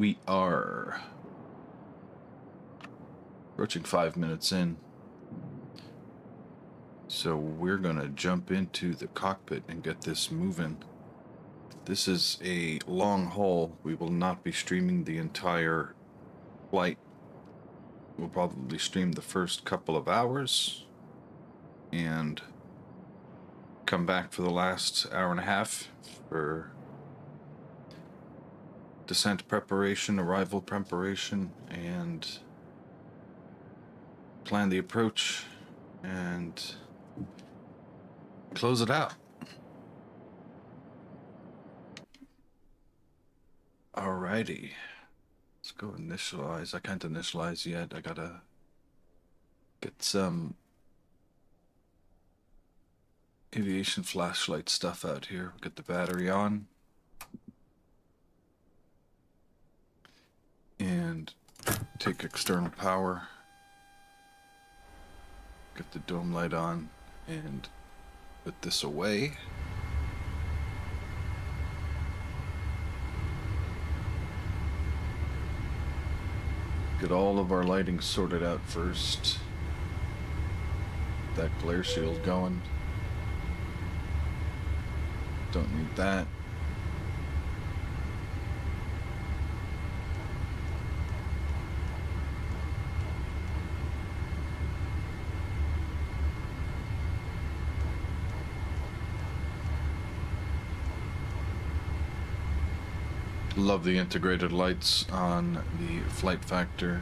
We are approaching 5 minutes in. So we're gonna jump into the cockpit and get this moving. This is a long haul. We will not be streaming the entire flight. We'll probably stream the first couple of hours and come back for the last hour and a half for descent preparation, arrival preparation, and plan the approach and close it out. Alrighty. Let's go initialize. I can't initialize yet. I gotta get some aviation flashlight stuff out here. Get the battery on. And take external power. Get the dome light on and put this away. Get all of our lighting sorted out first. That glare shield going. Don't need that. Love the integrated lights on the FlightFactor.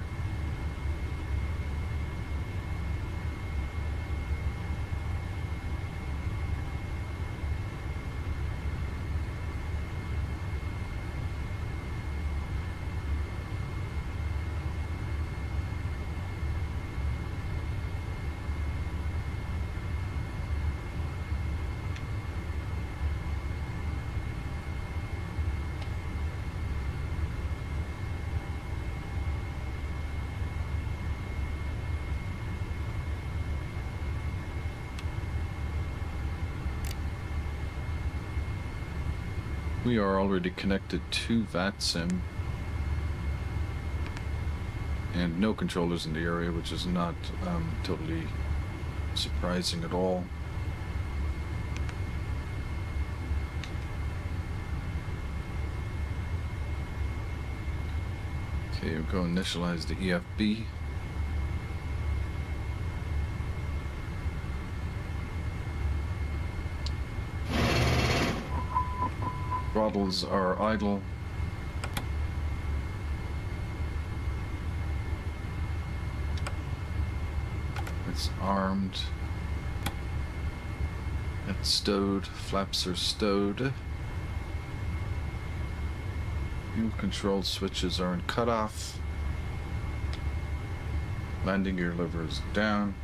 We are already connected to VATSIM and no controllers in the area, which is not totally surprising at all. Okay, we'll go initialize the EFB. Throttles are idle. It's armed. It's stowed. Flaps are stowed. Fuel control switches are in cutoff. Landing gear lever is down.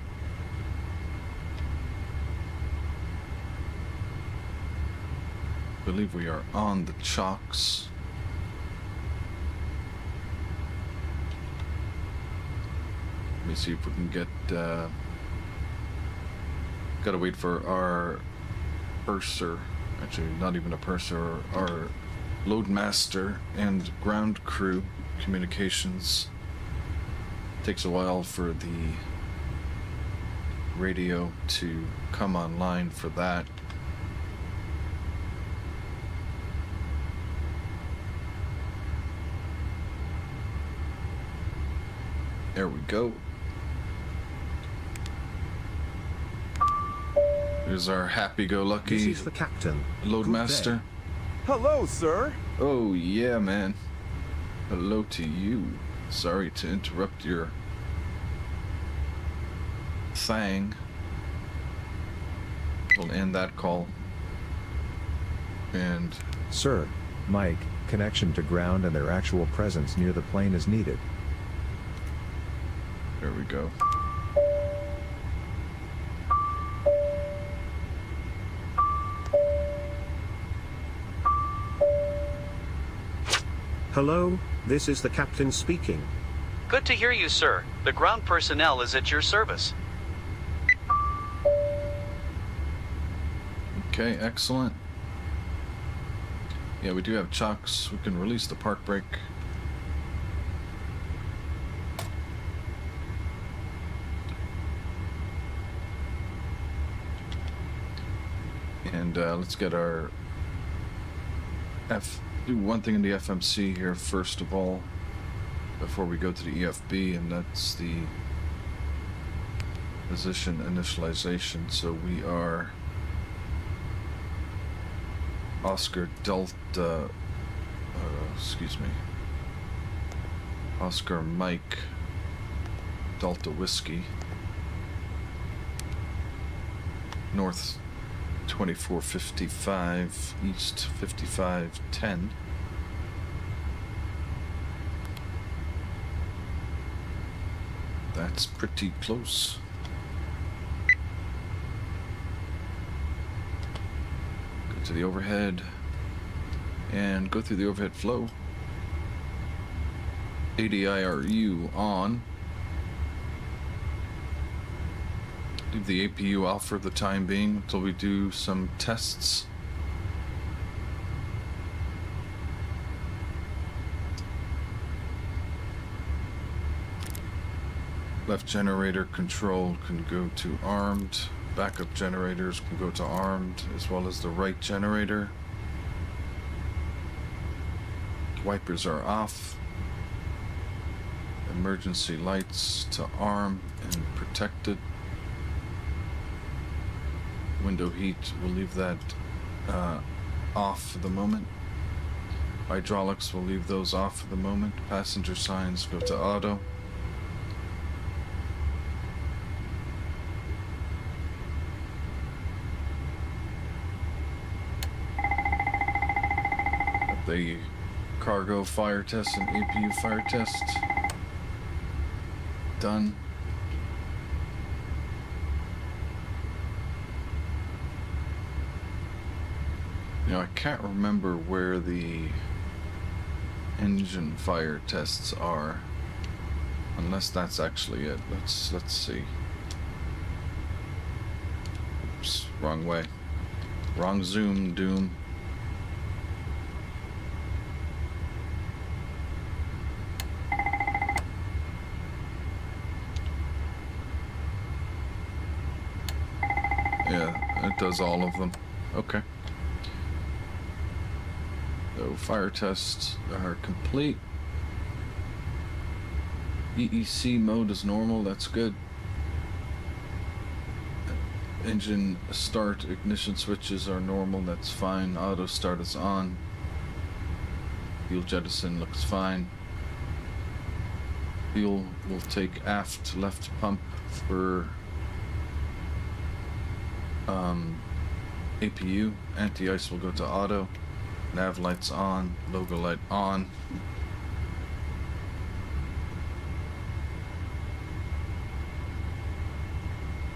I believe we are on the chocks. Let me see if we can get gotta wait for our purser, actually not even a purser, our loadmaster and ground crew communications. Takes a while for the radio to come online for that. There we go. There's our happy-go-lucky This is the captain. loadmaster. Hello, sir. Oh yeah, man. Hello to you. Sorry to interrupt your thing. We'll end that call. And Sir, Mike, connection to ground and their actual presence near the plane is needed. there we go. Hello, this is the captain speaking. Good to hear you, sir. The ground personnel is at your service. Okay, excellent. Yeah, we do have chocks. We can release the park brake. And let's get our do one thing in the FMC here first of all, before we go to the EFB, and that's the position initialization. So we are Oscar Delta, excuse me, Oscar Mike Delta Whiskey, north 2455, east 5510. That's pretty close. Go to the overhead and go through the overhead flow. ADIRU on. Leave the APU off for the time being until we do some tests. Left generator control can go to armed. Backup generators can go to armed, as well as the right generator. Wipers are off. Emergency lights to arm and protected. Window heat, we'll leave that off for the moment. Hydraulics, we'll leave those off for the moment. Passenger signs go to auto. The cargo fire test and APU fire test done. You know, I can't remember where the engine fire tests are, unless that's actually it. Let's see. Oops, wrong way. Wrong zoom, doom. Yeah, it does all of them. Okay. So fire tests are complete. EEC mode is normal, that's good. Engine start, ignition switches are normal, that's fine. Auto start is on. Fuel jettison looks fine. Fuel will take aft left pump for APU. Anti-ice will go to auto. Nav lights on, logo light on.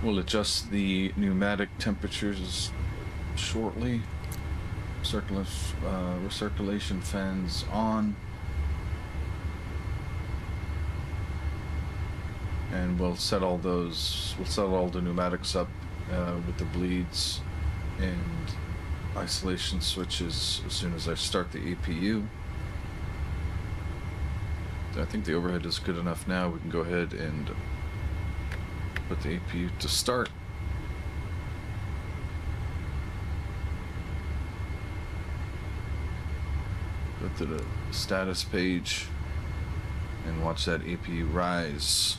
We'll adjust the pneumatic temperatures shortly. Recirculation fans on. And we'll set all the pneumatics up with the bleeds and isolation switches as soon as I start the APU. I think the overhead is good enough now. We can go ahead and put the APU to start. Go to the status page and watch that APU rise.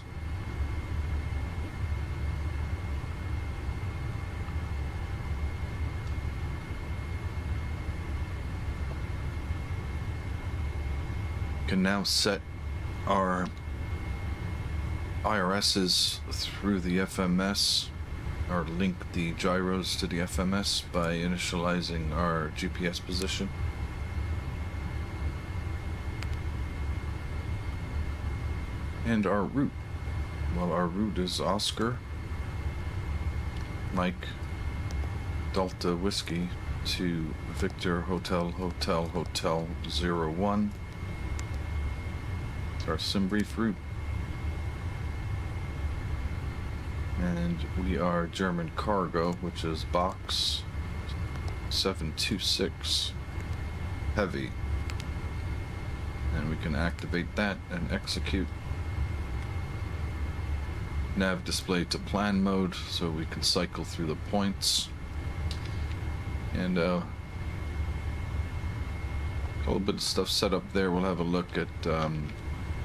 Can now set our IRSs through the FMS, or link the gyros to the FMS by initializing our GPS position. And our route. Well, our route is Oscar Mike Delta Whiskey to Victor Hotel 01. Our sim brief route. And we are German cargo, which is box 726 heavy. And we can activate that and execute. Nav display to plan mode, so we can cycle through the points. And a little bit of stuff set up there. We'll have a look at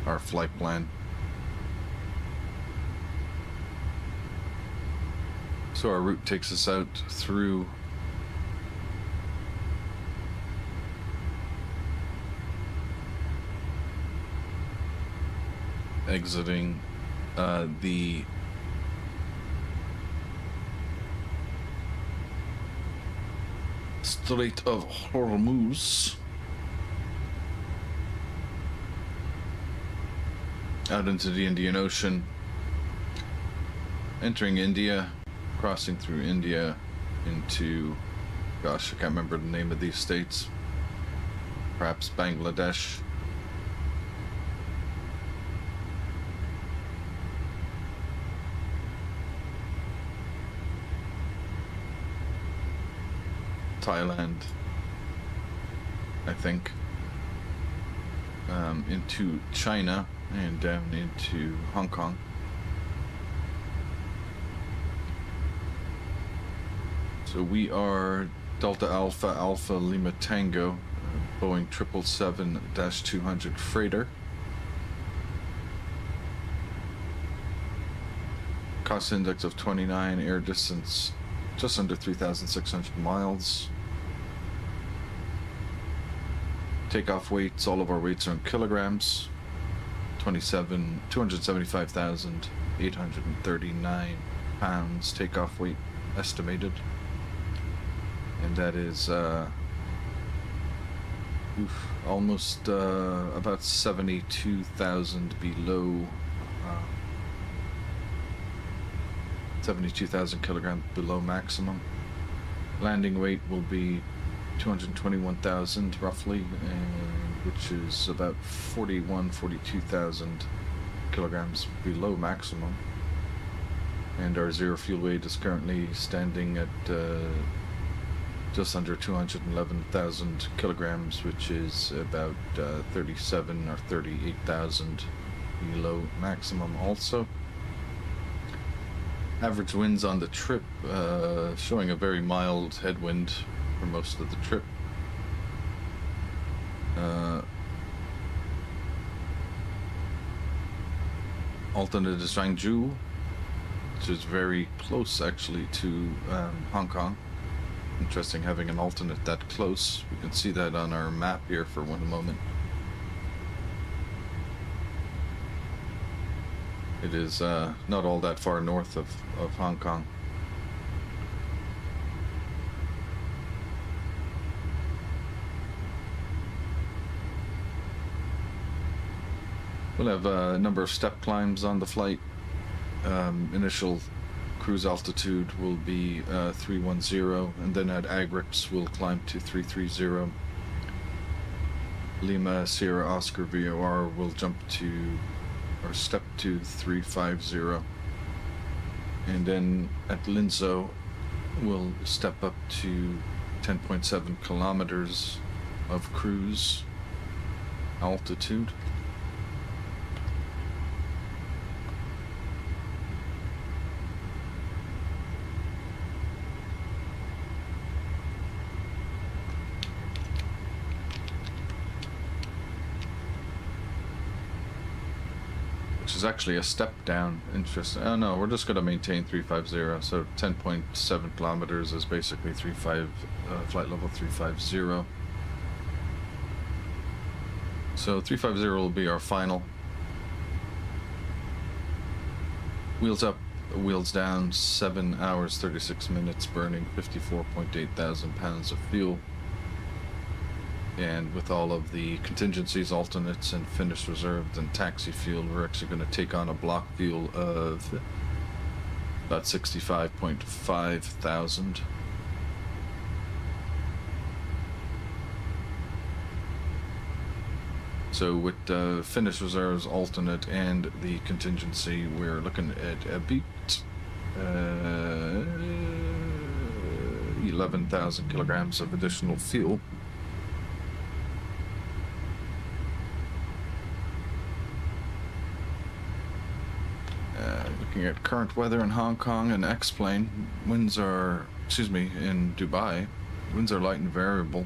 our flight plan. So our route takes us out through exiting the Strait of Hormuz out into the Indian Ocean, entering India, crossing through India into, gosh, I can't remember the name of these states, perhaps Bangladesh. Thailand, I think, into China and down into Hong Kong. So we are Delta Alpha Alpha Lima Tango, Boeing 777-200 freighter. Cost index of 29, air distance just under 3,600 miles. Takeoff weights, all of our weights are in kilograms. 275,839 pounds takeoff weight estimated. And that is almost about 72,000 below 72,000 kilograms below maximum. Landing weight will be 221,000 roughly, which is about 42,000 kilograms below maximum. And our zero fuel weight is currently standing at just under 211,000 kilograms, which is about 37 or 38,000 below maximum also. Average winds on the trip showing a very mild headwind for most of the trip. Alternate is Zhangzhou, which is very close actually to Hong Kong. Interesting having an alternate that close. We can see that on our map here for one moment. It is not all that far north of Hong Kong. We'll have a number of step climbs on the flight. Initial cruise altitude will be 310, and then at agrips we'll climb to 330. Lima Sierra Oscar VOR will jump to, or step to 350. And then at Linzhou we'll step up to 10.7 kilometers of cruise altitude. Which is actually a step down. Interesting. Oh no, we're just going to maintain 350. So 10.7 kilometers is basically flight level 350. So 350 will be our final. Wheels up, wheels down, 7 hours 36 minutes, burning 54.8 thousand pounds of fuel. And with all of the contingencies, alternates, and finished reserved and taxi fuel, we're actually going to take on a block fuel of about 65.5 thousand. So with finished reserves, alternate, and the contingency, we're looking at about 11,000 kilograms of additional fuel. Looking at current weather in Hong Kong and X-plane, winds are, in Dubai, Winds are light and variable.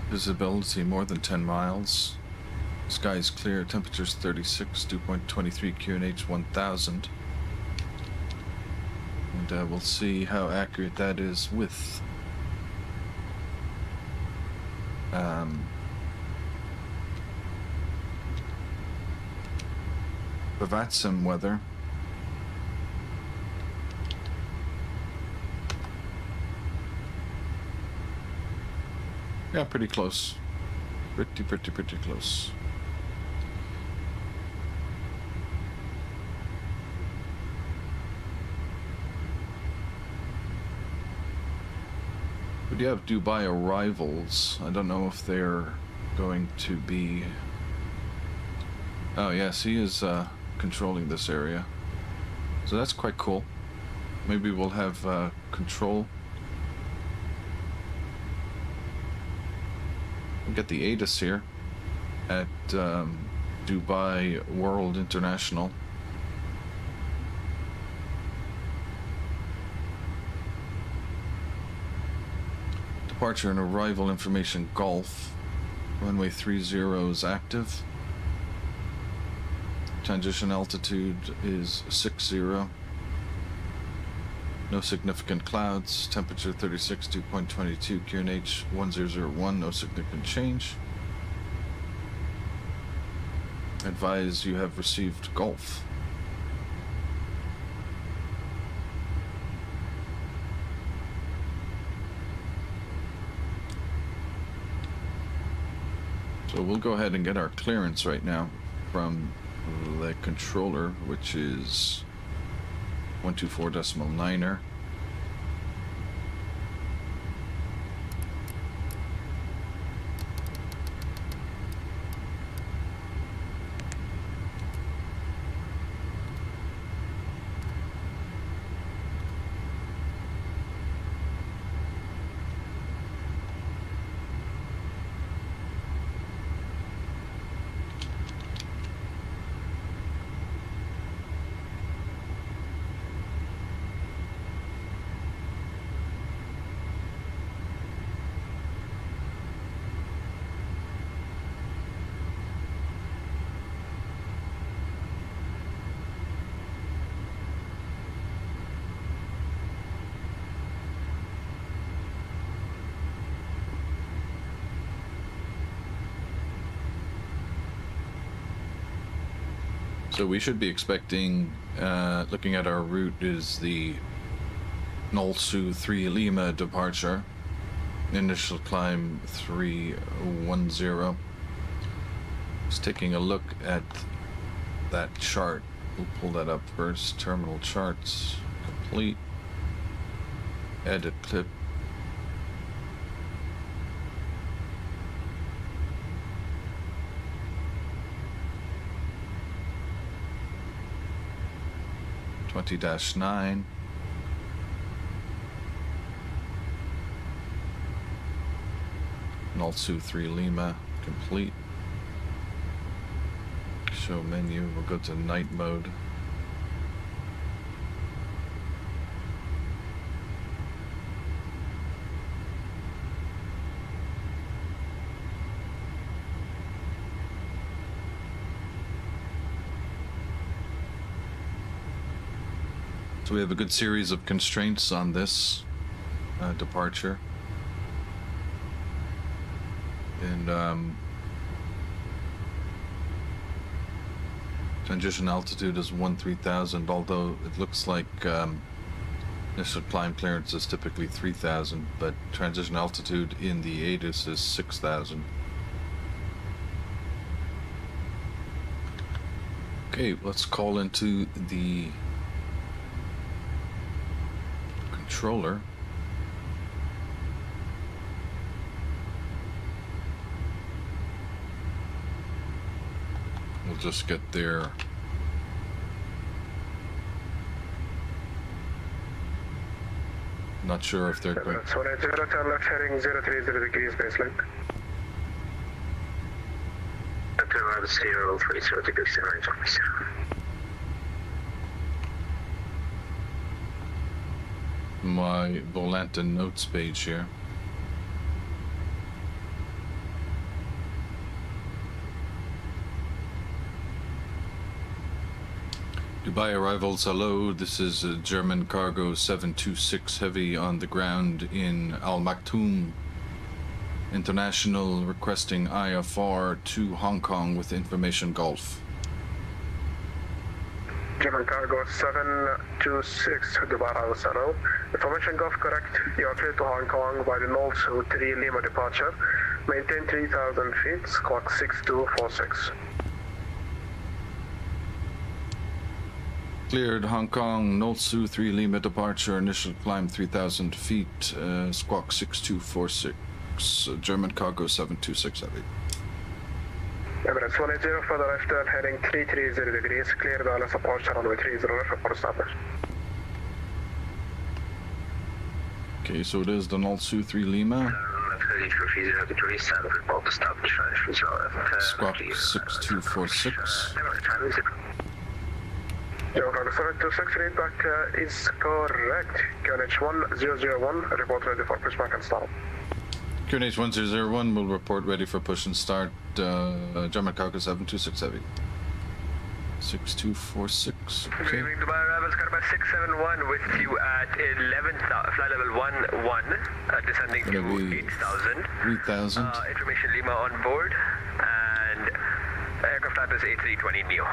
Visibility more than 10 miles. Sky is clear. Temperatures 36, dew point 23, QNH 1000. And we'll see how accurate that is with the VATSIM weather. Yeah, pretty close. Pretty close. We do have Dubai arrivals. I don't know if they're going to be... Oh yes, he is controlling this area. So that's quite cool. Maybe we'll have control. We'll get the ATIS here at Dubai World International. Departure and arrival information Gulf. Runway 30 is active. Transition altitude is 60. No significant clouds. Temperature 36, dew point 22, QNH 1001. No significant change. Advise you have received Gulf. So we'll go ahead and get our clearance right now from the controller, which is 124.9er. So we should be expecting, looking at our route, is the Nolsu 3 Lima departure. Initial climb 310. Just taking a look at that chart. We'll pull that up first. Terminal charts complete. Edit clip. -9. Nolsu 3 Lima complete. Show menu. We'll go to night mode. So we have a good series of constraints on this departure. And transition altitude is 13,000, although it looks like initial climb clearance is typically 3,000, but transition altitude in the ATIS is 6,000. Okay, let's call into the controller. We'll just get there. Not sure if they're going. Heading 030 degrees baseline. 030 degrees my Volanta notes page here. Dubai arrivals, hello. This is a German cargo 726 heavy on the ground in Al Maktoum International, requesting IFR to Hong Kong with information Gulf. German cargo 726 Dubai arrivals, hello. Information Gulf correct. You are clear to Hong Kong by the North 3 Lima departure. Maintain 3,000 feet, squawk 6246. Cleared Hong Kong, Nolsu 3 Lima departure, initial climb 3,000 feet, squawk 6246, German cargo 726 heavy. Emirates 180 for the left turn heading 330 degrees, clear Dallas approach runway 30 left report established. Okay, so it is the Nolsu 3 Lima. Squawk 6246. German 726 read back is correct. QNH 1001, report ready for pushback and start. QNH 1001 will report ready for push and start. German cargo 726 heavy. 6246. Good Okay. evening, Dubai arrivals, Cargo 671 with you at 11,000, flight level 11, descending Gonna to be 8,000. 3,000. Information Lima on board, and aircraft type is A320neo.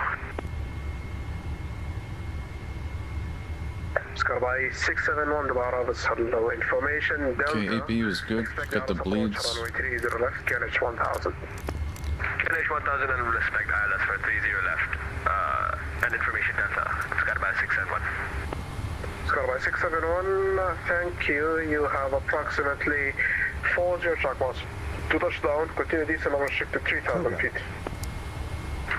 Scarby 671 Dubai arrivals, hello. Information Delta. Okay, APU is good. Expect Got the Dallas bleeds. approach runway 30 left, QNH 1000. QNH 1000 and will respect ILS for 30 left. And information Delta, Cargo 671. Scarby 671, thank you. You have approximately 40 track miles to touchdown. Continue descent unrestricted 3,000 feet.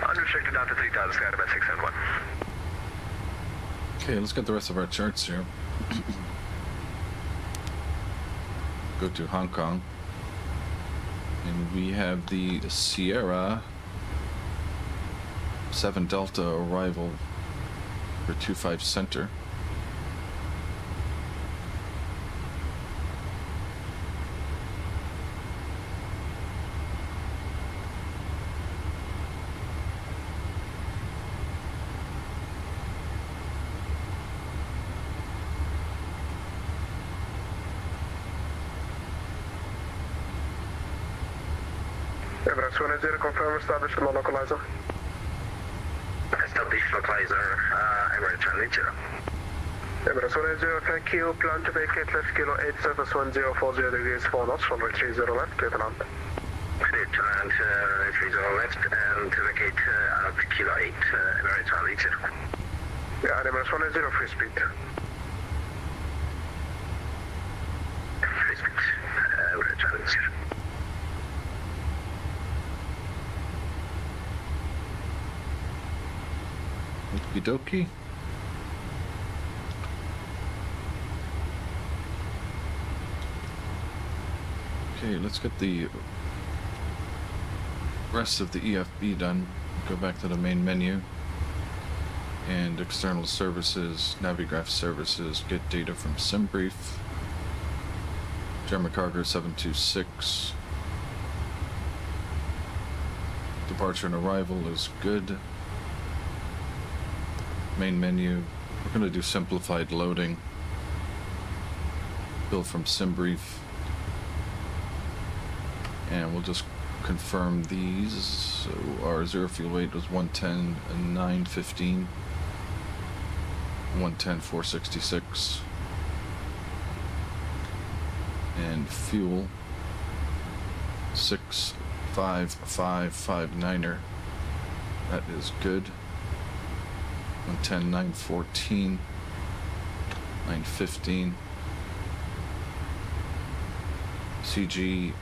Unrestricted down to 3,000, Cargo 671. Okay, let's get the rest of our charts here. Go to Hong Kong. And we have the Sierra 7 Delta arrival for 25 Center. Emirates 180, confirm established on localizer. Established localizer, Emirates 180. Emirates 180, thank you. Plan to vacate left kilo 871040 degrees 4 knots, runway 30 left, clear to land. Clear to land, 30 left, and to vacate out kilo 8, Emirates 180. Yeah, and Emirates 180, free speed. Free speed, Emirates 180. Okie dokie. Okay, let's get the rest of the EFB done. Go back to the main menu and external services, Navigraph services, get data from SimBrief. German cargo 726. Departure and arrival is good. Main menu. We're going to do simplified loading. Bill from SimBrief. And we'll just confirm these. So our zero fuel weight was 110 and 915. 110 466. And fuel 65559er. That is good. 110 914 915. CG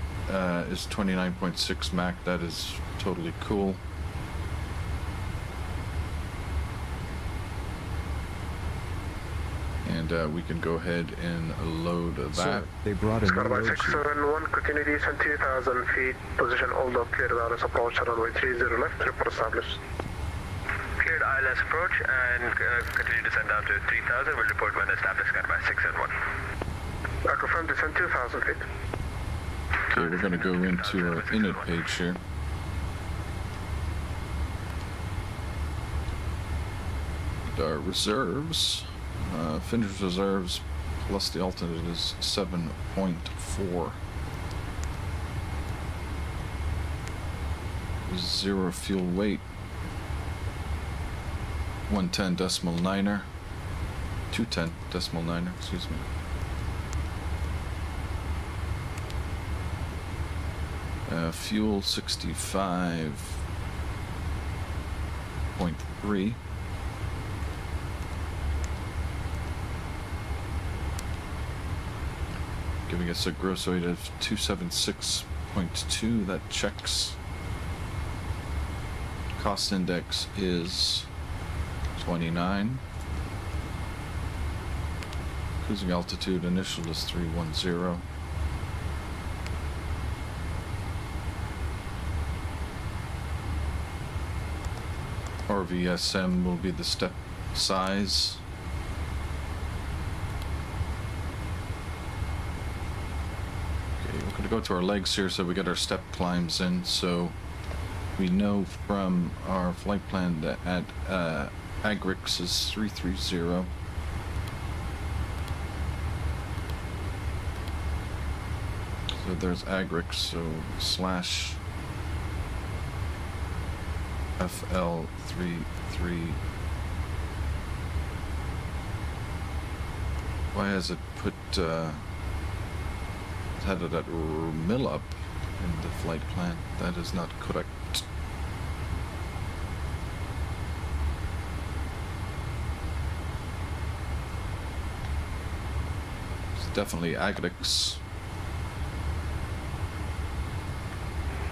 is 29.6 Mach. That is totally cool. And we can go ahead and load that. Sir, they brought in no Scarby load sheet. 671, continue descent 2,000 feet, position hold up, clear Dallas approach runway 30 left, report established. Cleared ILS approach and continue to send down to 3000. We'll report when established at by 6 and 1. I confirm descent 2000 feet. Okay, we're going to go into our init page here. Our reserves, finished reserves plus the alternate is 7.4. Zero fuel weight, 110.9er, 210.9er, excuse me. Fuel 65.3. Giving us a gross weight of 276.2. That checks. Cost index is 29. Cruising altitude initial is 310. RVSM will be the step size. Okay, we're going to go to our legs here so we get our step climbs in. So we know from our flight plan that at Agrix is 330. So there's Agrix, so slash FL33. Why has it put headed at Millup in the flight plan? That is not correct. It's definitely Agrix.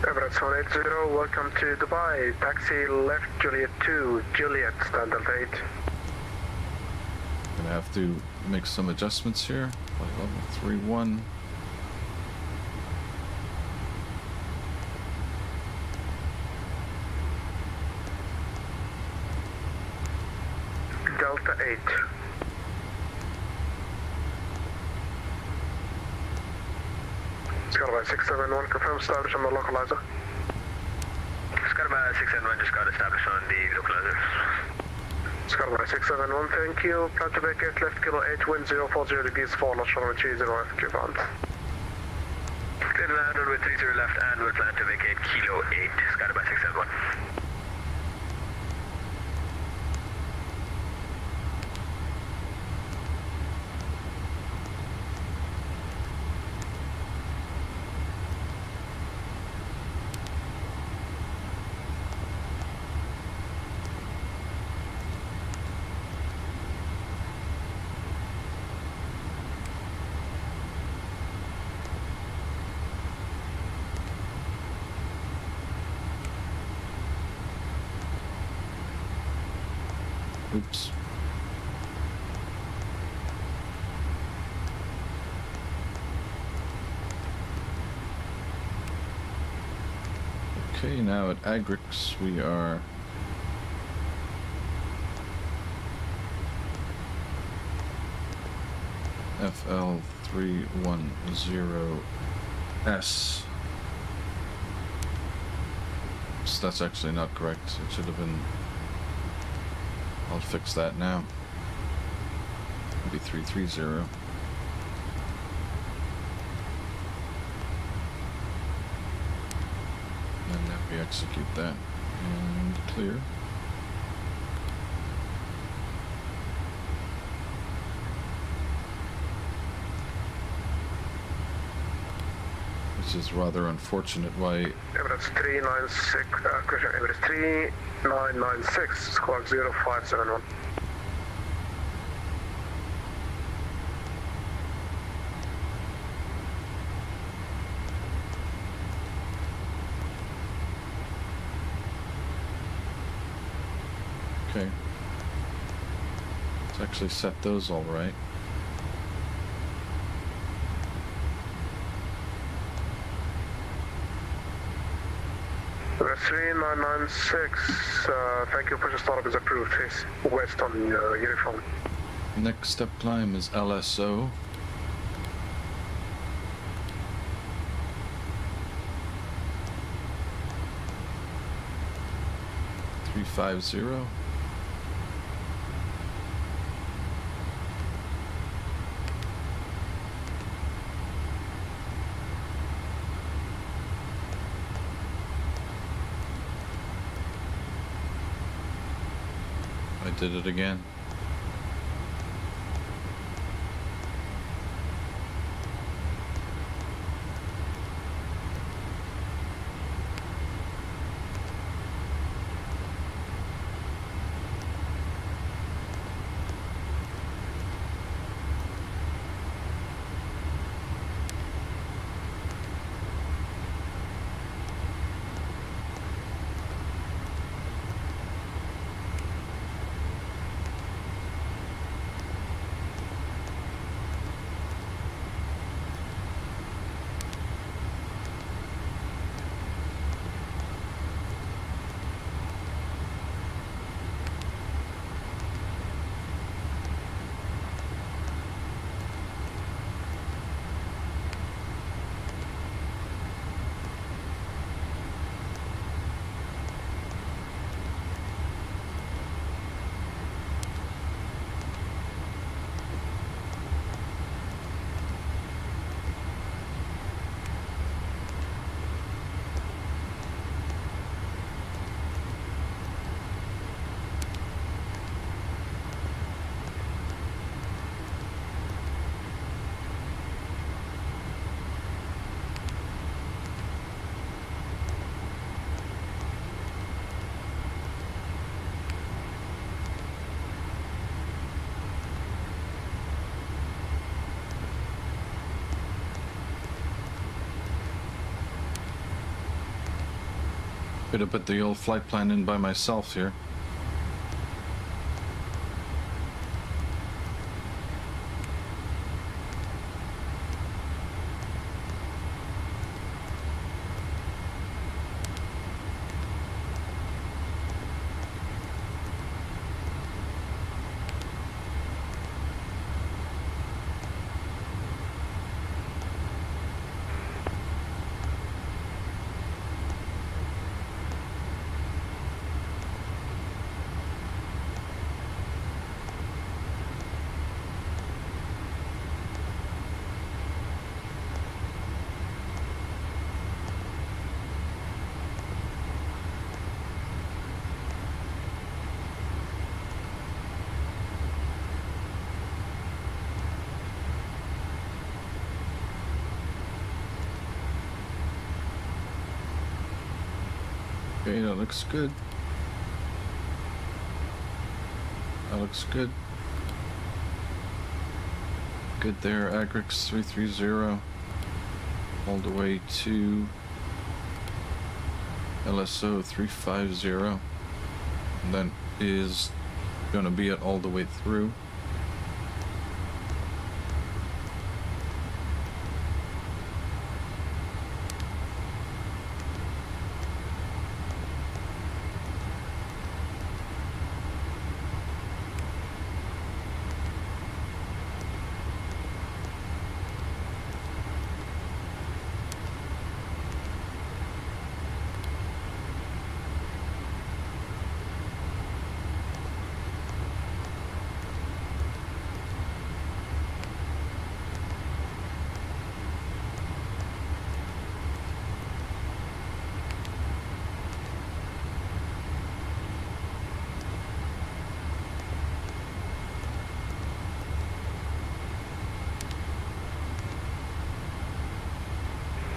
Emirates 180, welcome to Dubai. Taxi left Juliet 2, Juliet, standard 8. Gonna have to make some adjustments here. Flight level 31. Delta 8. Skyline 671, confirm establish on the localizer. Skyline 671 just got established on the localizer. Skyline 671, thank you. Plan to vacate left kilo 8, wind 040 degrees, 4 knots, runway 30 FQ bound. Clear to land, runway 30 left, and we'll plan to vacate kilo 8, Skyline 671. Oops. Okay, now at Agrix we are FL310S. So that's actually not correct. It should have been. I'll fix that now. It'll be 330. And then we execute that and clear. This is rather unfortunate. Why? Emirates 396, question, Emirates 3996, squawk 0571. Okay. Let's actually set those all right. The 3996, thank you, push startup is approved. Face west on uniform. Next step climb is LSO. $350. I did it again. Could have put the old flight plan in by myself here. Okay, that looks good. That looks good. Good there, Agrix 330. All the way to LSO 350. And that is gonna be it all the way through.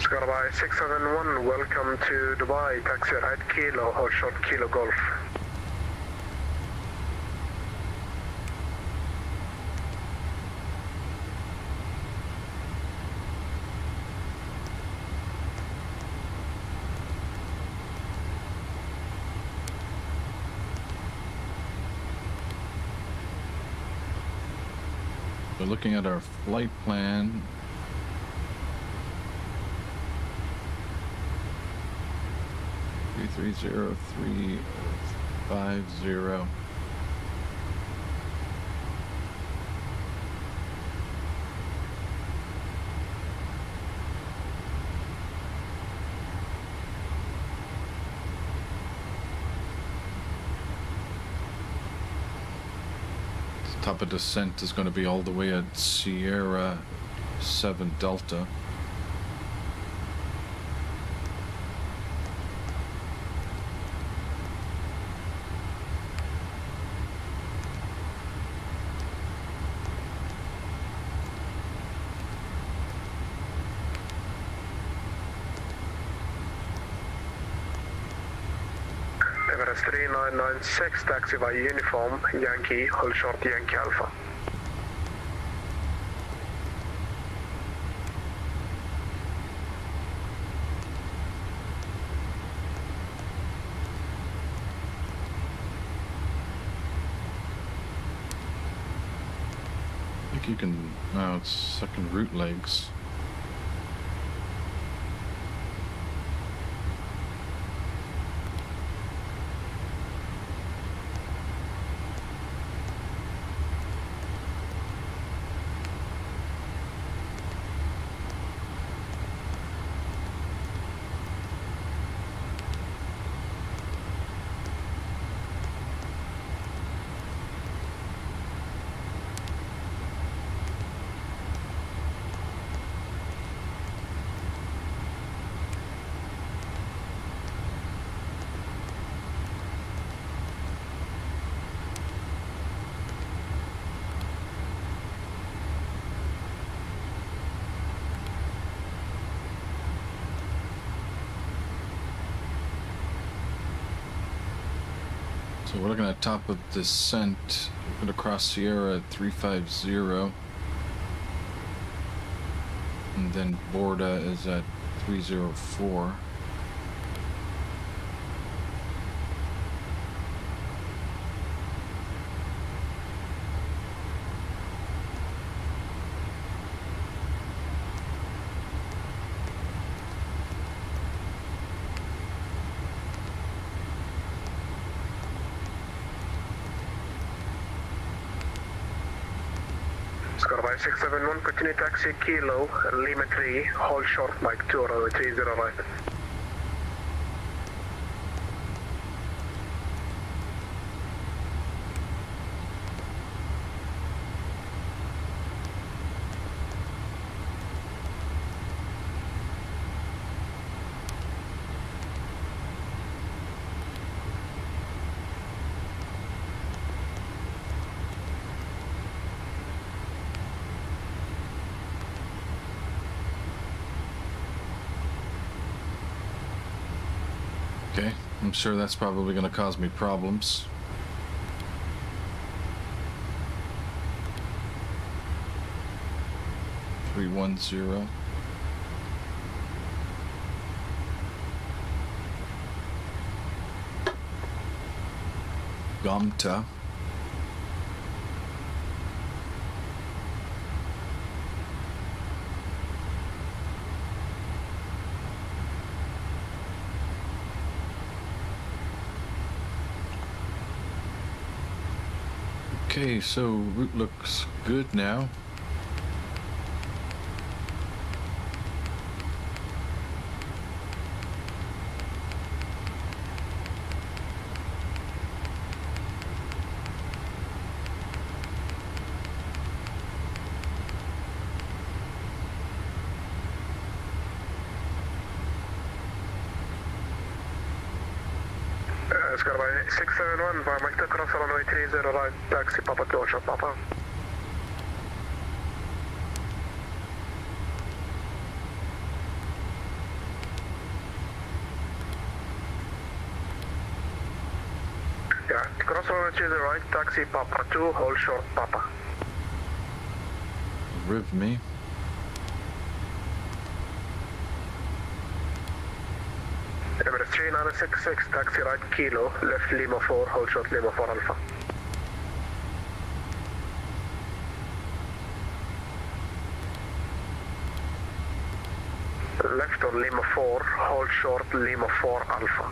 Skyby 671, welcome to Dubai, taxi right Kilo, hold short Kilo Golf. So looking at our flight plan, 330-350. Top of descent is going to be all the way at Sierra 7 Delta. Everest 3996, taxi by uniform, Yankee, hold short Yankee Alpha. I think you can, now it's second route legs. So we're looking at top of descent, we're going to cross Sierra at 350, and then Borda is at 304. Score by 671, continue taxi Kilo, Lima 3, hold short Mike 2 runway 30 right. Okay, I'm sure that's probably going to cause me problems. Three 1-0. Gamta. Okay, so route looks good now. Score by 671, by Mike 2 cross runway 30 right, taxi Papa 2 shot Papa. Yeah, cross runway 30 right, taxi Papa 2, hold short Papa. Riv me. Everest 3966, taxi right Kilo, left Lima 4, hold short Lima 4 Alpha. Left on Lima 4, hold short Lima 4 Alpha.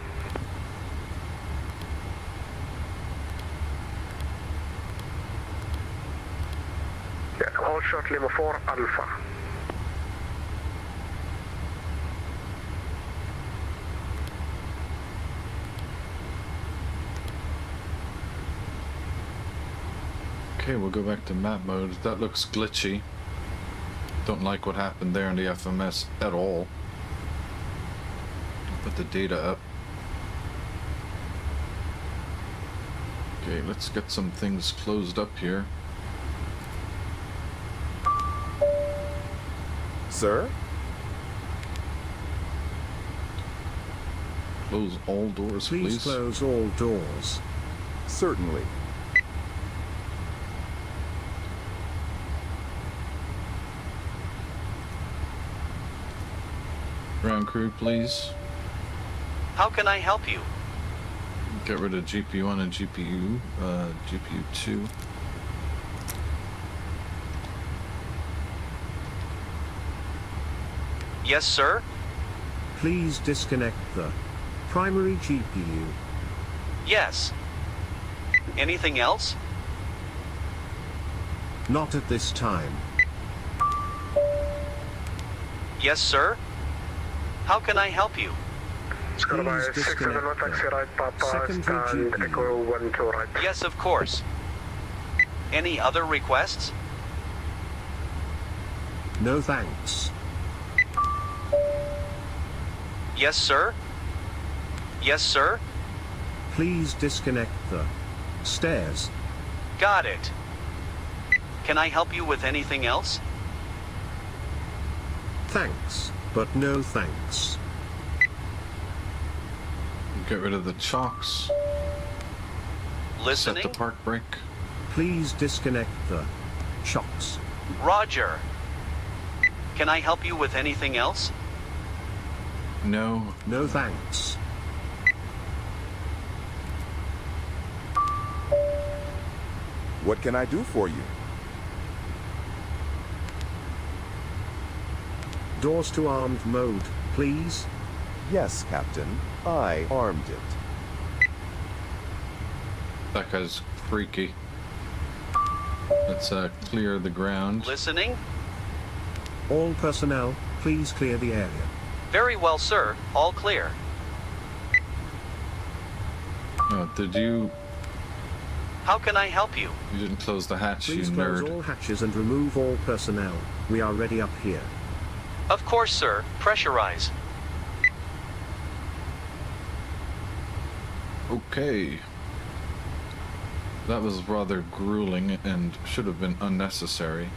hold short Lima 4 Alpha. Okay, we'll go back to map mode. That looks glitchy. Don't like what happened there in the FMS at all. Put the data up. Okay, let's get some things closed up here. Sir? Close all doors, Please please. close all doors. Certainly. Ground crew, please. How can I help you? Get rid of GP1 and GPU2. Yes, sir? Please disconnect the primary GPU. Yes. Anything else? Not at this time. Yes, sir? How can I help you? Scuba Please 671 disconnect taxi the right, Papa, secondary stand GPU. Echo 12 right. Yes, of course. Any other requests? No thanks. Yes, sir? Yes, sir? Please disconnect the stairs. Got it. Can I help you with anything else? Thanks, but no thanks. Get rid of the chocks. Listening? Set the park brake. Please disconnect the chocks. Roger. Can I help you with anything else? No. No thanks. What can I do for you? Doors to armed mode, please. Yes, Captain. I armed it. That guy's freaky. Let's clear the ground. Listening? All personnel, please clear the area. Very well, sir. All clear. Did you... How can I help you? You didn't close the hatch, Please you close nerd. all hatches and remove all personnel. We are ready up here. Of course, sir. Pressurize. Okay. That was rather grueling and should have been unnecessary.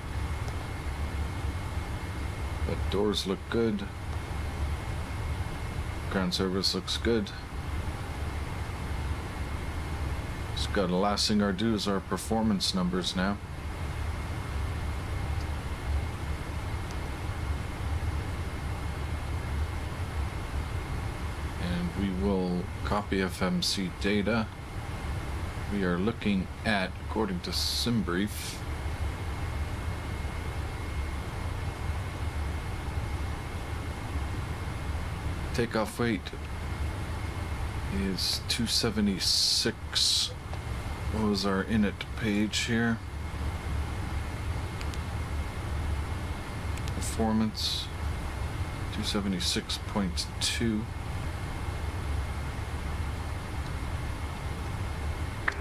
But doors look good. Ground service looks good. Just got the last thing our do is our performance numbers now. And we will copy FMC data. We are looking at, according to SimBrief, takeoff weight is 276. What was our init page here? Performance 276.2.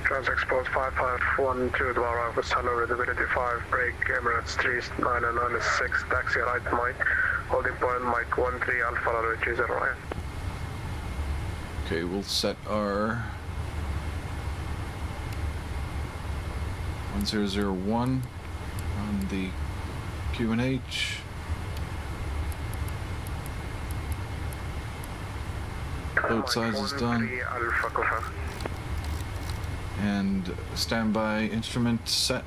Transport 5512 to our office, hello, visibility 5, break, Emirates 39 and 96, taxi right, Mike, holding point, Mike 13, Alpha, Lalo 30 right. Okay, we'll set our 1001 on the QNH. Boat size is done. Alpha, confirm. And standby instrument set.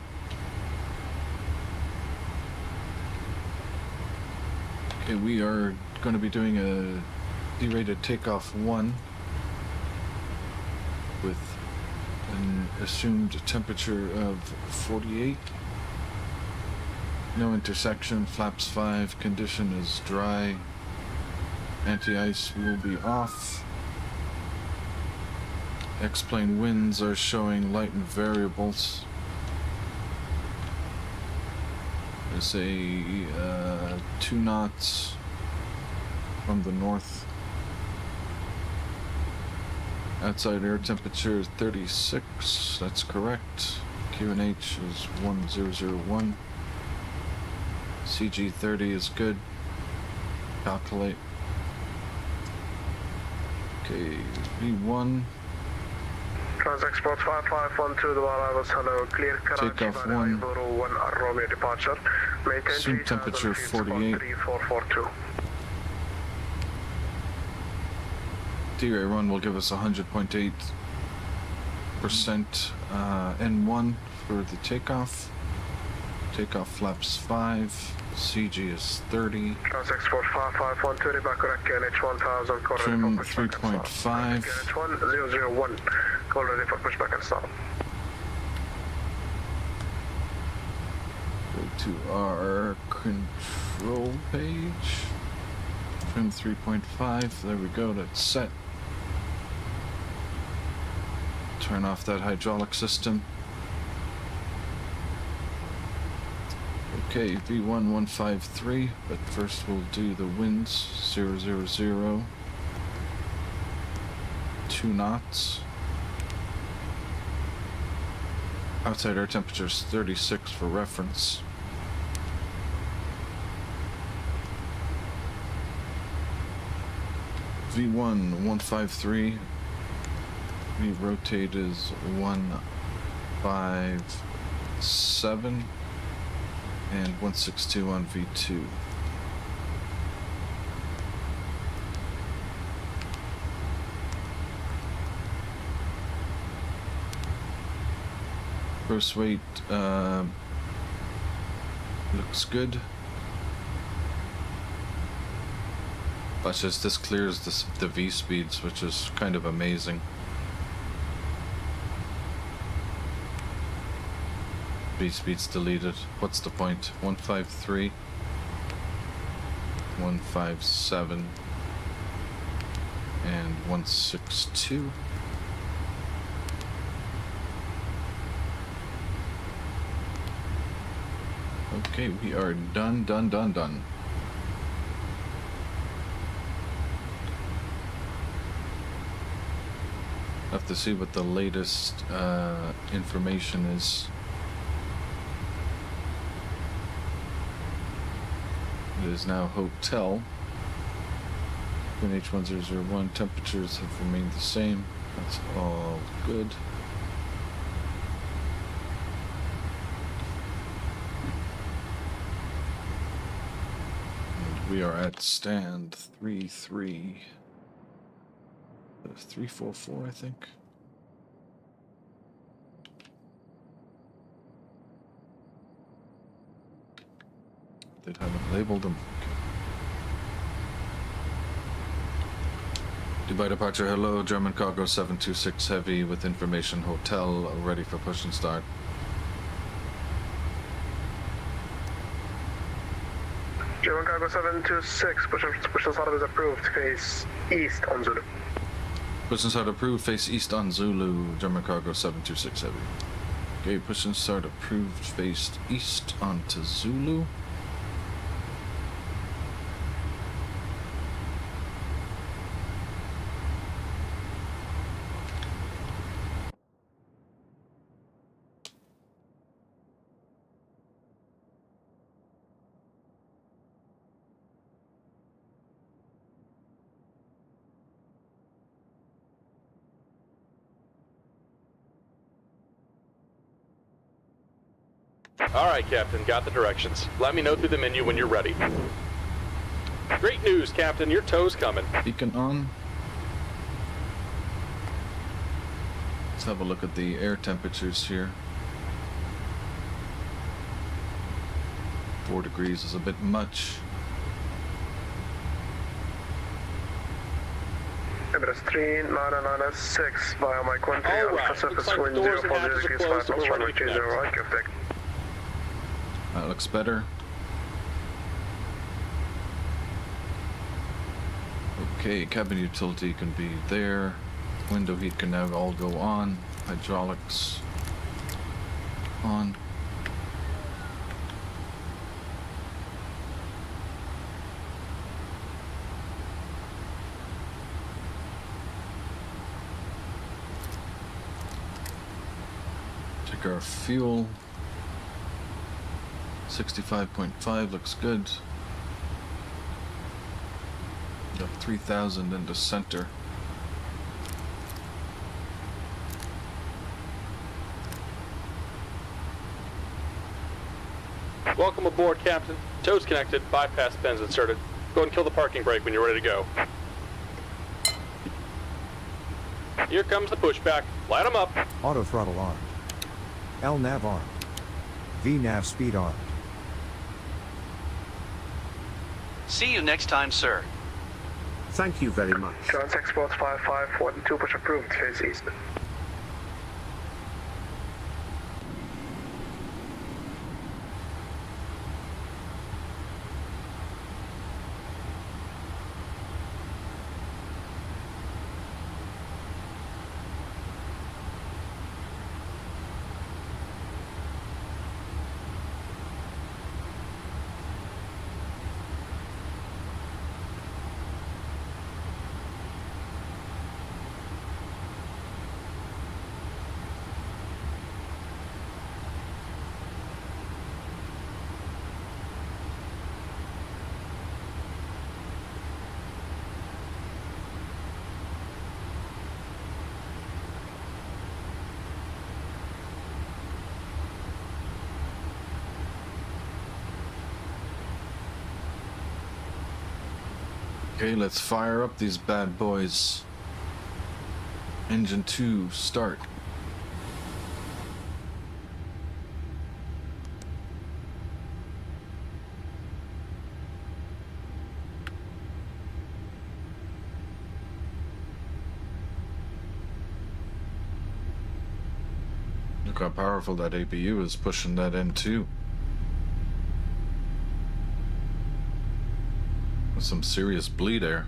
Okay, we are going to be doing a derated takeoff 1 with an assumed temperature of 48. No intersection, flaps 5, condition is dry. Anti-ice will be off. X-plane winds are showing light and variables. us a 2 knots from the north. Outside air temperature is 36. That's correct. QNH is 1001. CG 30 is good. Calculate. Okay, V1. Transport 5512 Dubai arrivals, hello, clear Karachi. Takeoff 1. 1 Romeo departure. Maintain Assume 3000 temperature feet, 48. 3442. D-Ray run will give us 100.8% N1 for the takeoff. Takeoff flaps 5. CG is 30. Transport 5512 back correct KNH 1000. Trim 3.5. KNH 1001. Call ready for pushback and start. Go to our control page. Trim 3.5. There we go. That's set. Turn off that hydraulic system. Okay, V1153, but first we'll do the winds. 000. 2 knots. Outside air temperature is 36 for reference. V1153. V rotate is 157 and 162 on V2. Gross weight looks good. Watch as this clears the V speeds, which is kind of amazing. V speeds deleted. What's the point? 153, 157, and 162. Okay, we are done. Have to see what the latest information is. It is now hotel. QNH1001 temperatures have remained the same. That's all good. And we are at stand 344, I think. They haven't labeled them. Okay. Dubai departure, hello. German cargo 726 heavy with information hotel, ready for push and start. German cargo 726, push and start is approved, face east on Zulu. Push and start approved, face east on Zulu. German cargo 726 heavy. Okay, push and start approved, faced east onto Zulu. Alright, Captain, got the directions. Let me know through the menu when you're ready. Great news, Captain, your tow's coming. Beacon on. Let's have a look at the air temperatures here. 4 degrees is a bit much. Emirates 3996 via Mike 13, Alright, Alpha looks surface like wind doors and 040 hatches are degrees closed, 5 so knots, we're ready runway to 20 connect. right, give deck. That looks better. Okay, cabin utility can be there. Window heat can now all go on. Hydraulics on. check our fuel. 65.5 looks good. Got 3,000 into center. Welcome aboard, Captain. Toes connected, bypass pins inserted. Go ahead and kill the parking brake when you're ready to go. Here comes the pushback. Light them up. Auto throttle armed. LNAV armed. VNAV speed armed. See you next time, sir. Thank you very much. Trans Export 5512, push approved, face east. Okay, let's fire up these bad boys. Engine 2, start. Look how powerful that APU is pushing that in too. With some serious bleed air.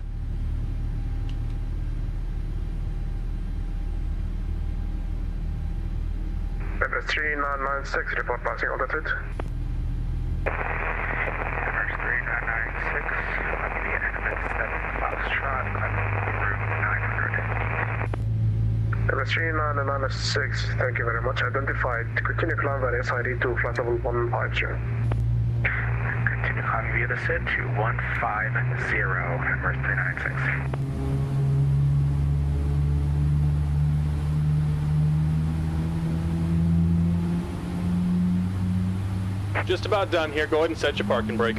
Everest 3996, report passing altitude. Everest 3996, Indian Element 7 Foxtrot, route 900. Everest 3996, thank you very much. Identified. Continue climb via SID to flight level 150. Continue climbing via the SID to 150, Everest 3996. Just about done here. Go ahead and set your parking brake.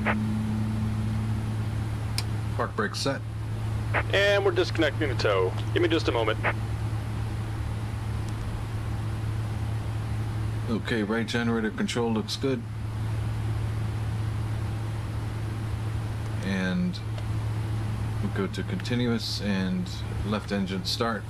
Park brake set. And we're disconnecting the tow. Give me just a moment. Okay, right generator control looks good. And we go to continuous and left engine start.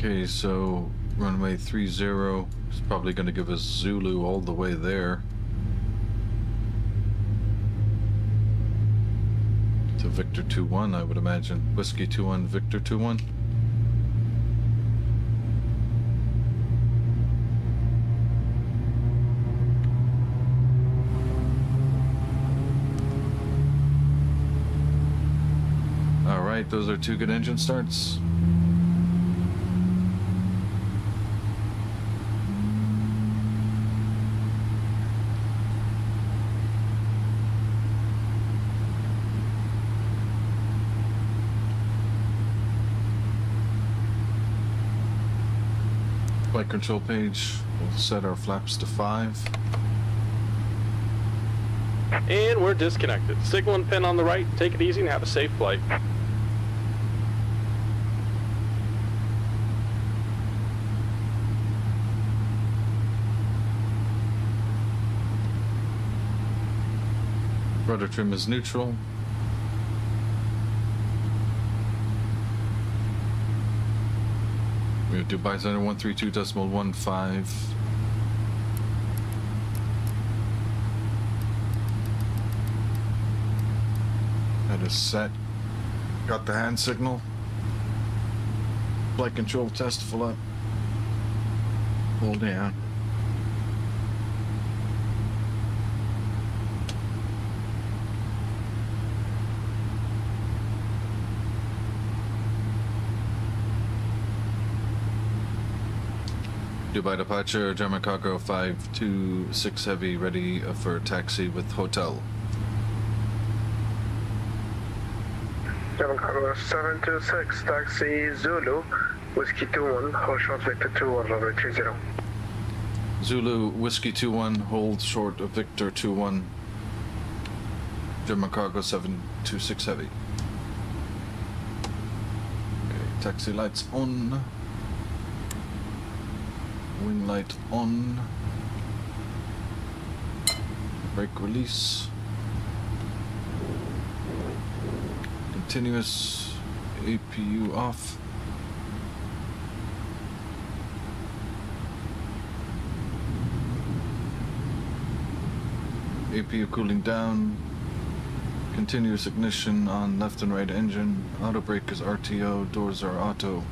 Okay, so runway 30 is probably going to give us Zulu all the way there. To Victor 2-1, I would imagine. Whiskey 2-1, Victor 2-1. Alright, those are two good engine starts. Flight control page, we'll set our flaps to 5. And we're disconnected. Signal and pin on the right. Take it easy and have a safe flight. Rudder trim is neutral. We have Dubai Center 132.15. That is set. Got the hand signal. Flight control test full up. Hold down. Dubai departure, German cargo 526 heavy, ready for taxi with hotel. German cargo 726, taxi Zulu, Whiskey 21, hold short Victor 21, runway 30. Zulu, Whiskey 21, hold short of Victor 21, German cargo 726 heavy. Okay, taxi lights on. Wing light on. Brake release. Continuous. APU off. APU cooling down. Continuous ignition on left and right engine. Auto brake is RTO. Doors are auto.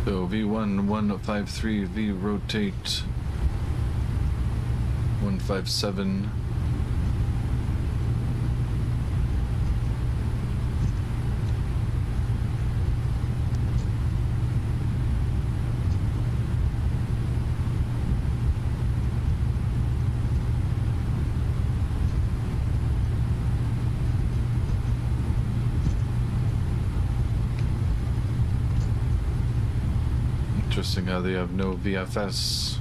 So V1 153, V rotate 157. Interesting how they have no VFS.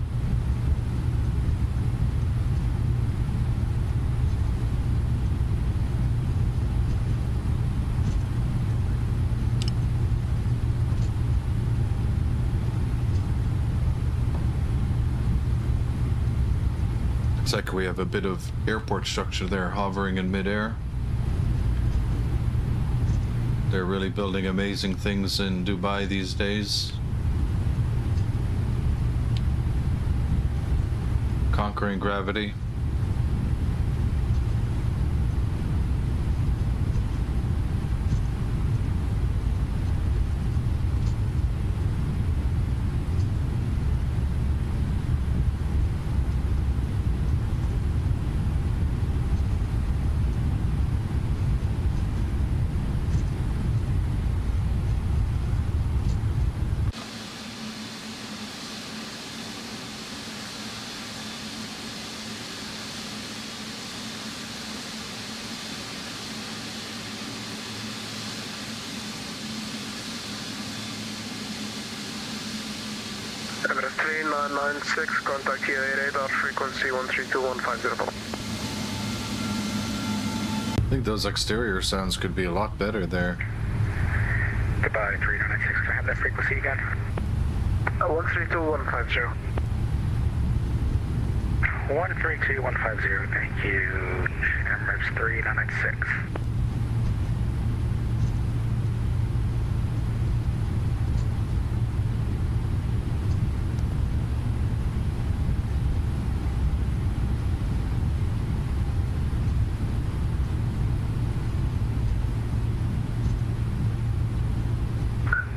Looks like we have a bit of airport structure there hovering in midair. They're really building amazing things in Dubai these days. Conquering gravity. Emirates 3996, contact EA radar frequency 132.150. I think those exterior sounds could be a lot better there. Dubai 3996, can I have that frequency again? 132.150. 132.150, thank you. Emirates 3996.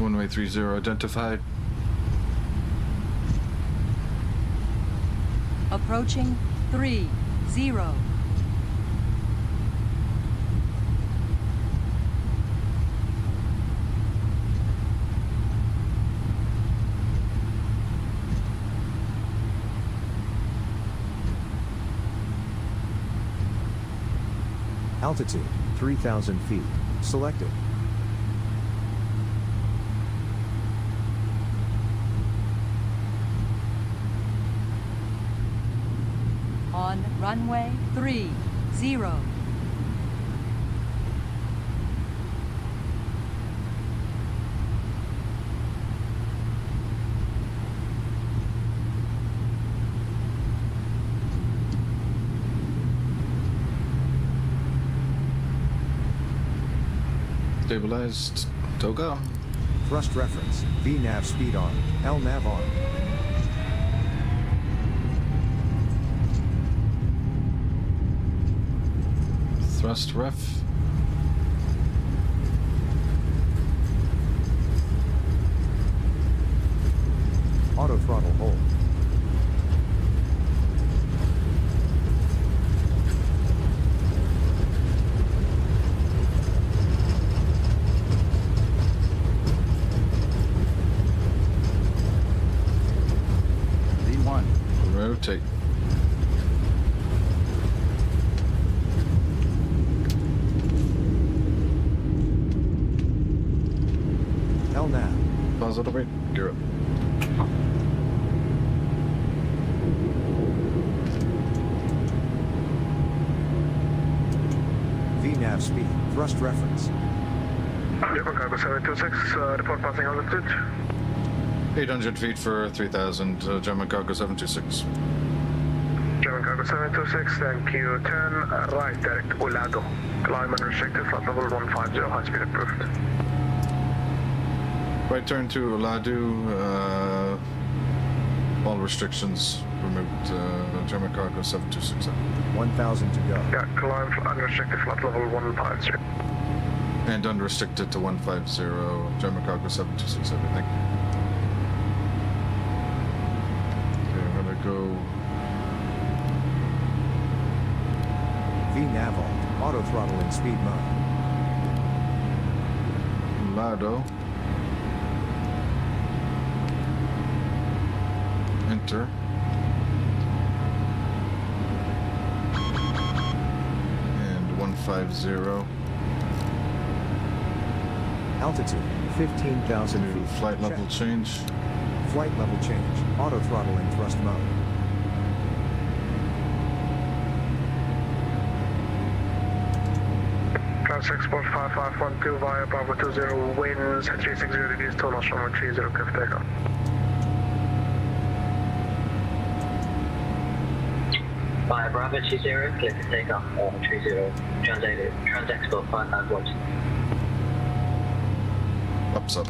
Runway 30 identified. Approaching 30. Altitude, 3,000 feet. Selected. On runway 30. Stabilized. Toga. Thrust reference, VNAV speed on, LNAV on. Thrust ref. Auto throttle hold. V1. Rotate. LNAV. Pause a little bit. Gear up. VNAV speed, thrust reference. Japan Cargo 726, report passing altitude. 800 feet for 3,000. German Cargo 726. German Cargo 726, thank you. Turn right, direct Ulado. Climb unrestricted, flight level 150, high speed approved. Right turn to Uladu. All restrictions removed. German Cargo 726. 1,000 to go. Yeah, climb unrestricted, flight level 150. And unrestricted to 150. German Cargo 726. Everything. Okay, I'm gonna go. VNAV on, auto throttle in speed mode. Lado. Enter. And 150. Altitude, 15,000 New feet. flight level Check. change. Flight level change, auto throttle in thrust mode. Transport 5512 via Bravo 20 winds 360 degrees, 2 knots, runway 30, clear for takeoff. Via Bravo 20, clear for takeoff, 30, Transexport 551. Ups up.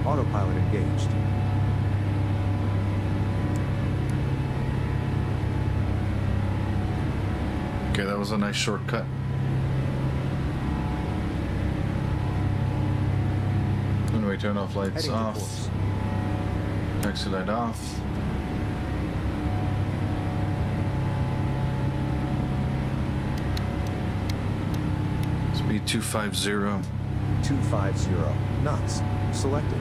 Autopilot engaged. Okay, that was a nice shortcut. Runway turn off lights Heading to off. course. Taxi light off. Speed 250. 250 knots. Selected.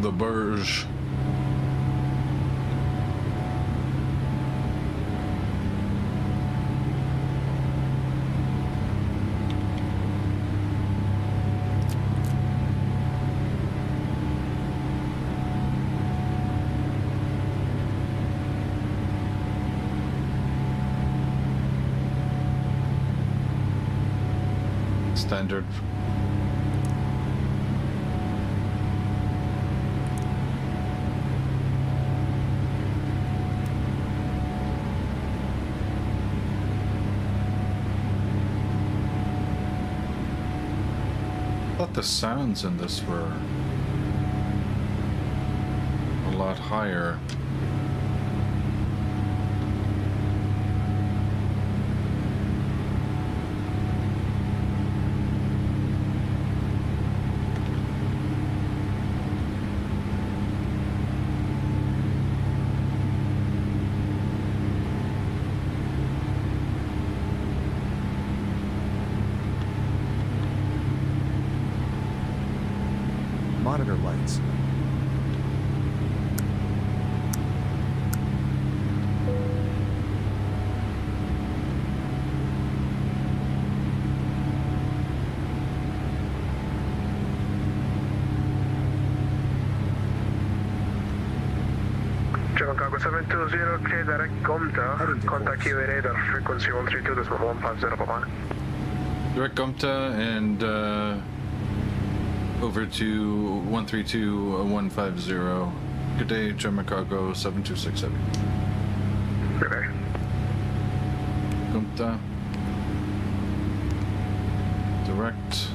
The Burj. Standard. I thought the sounds in this were a lot higher. Monitor lights. German Cargo 720, clear direct Gomta, contact QA radar, frequency 132.150, bye-bye. Direct Gumta and over to 132.150. Good day, German Cargo 726 Heavy. Good day. Gumta. Direct.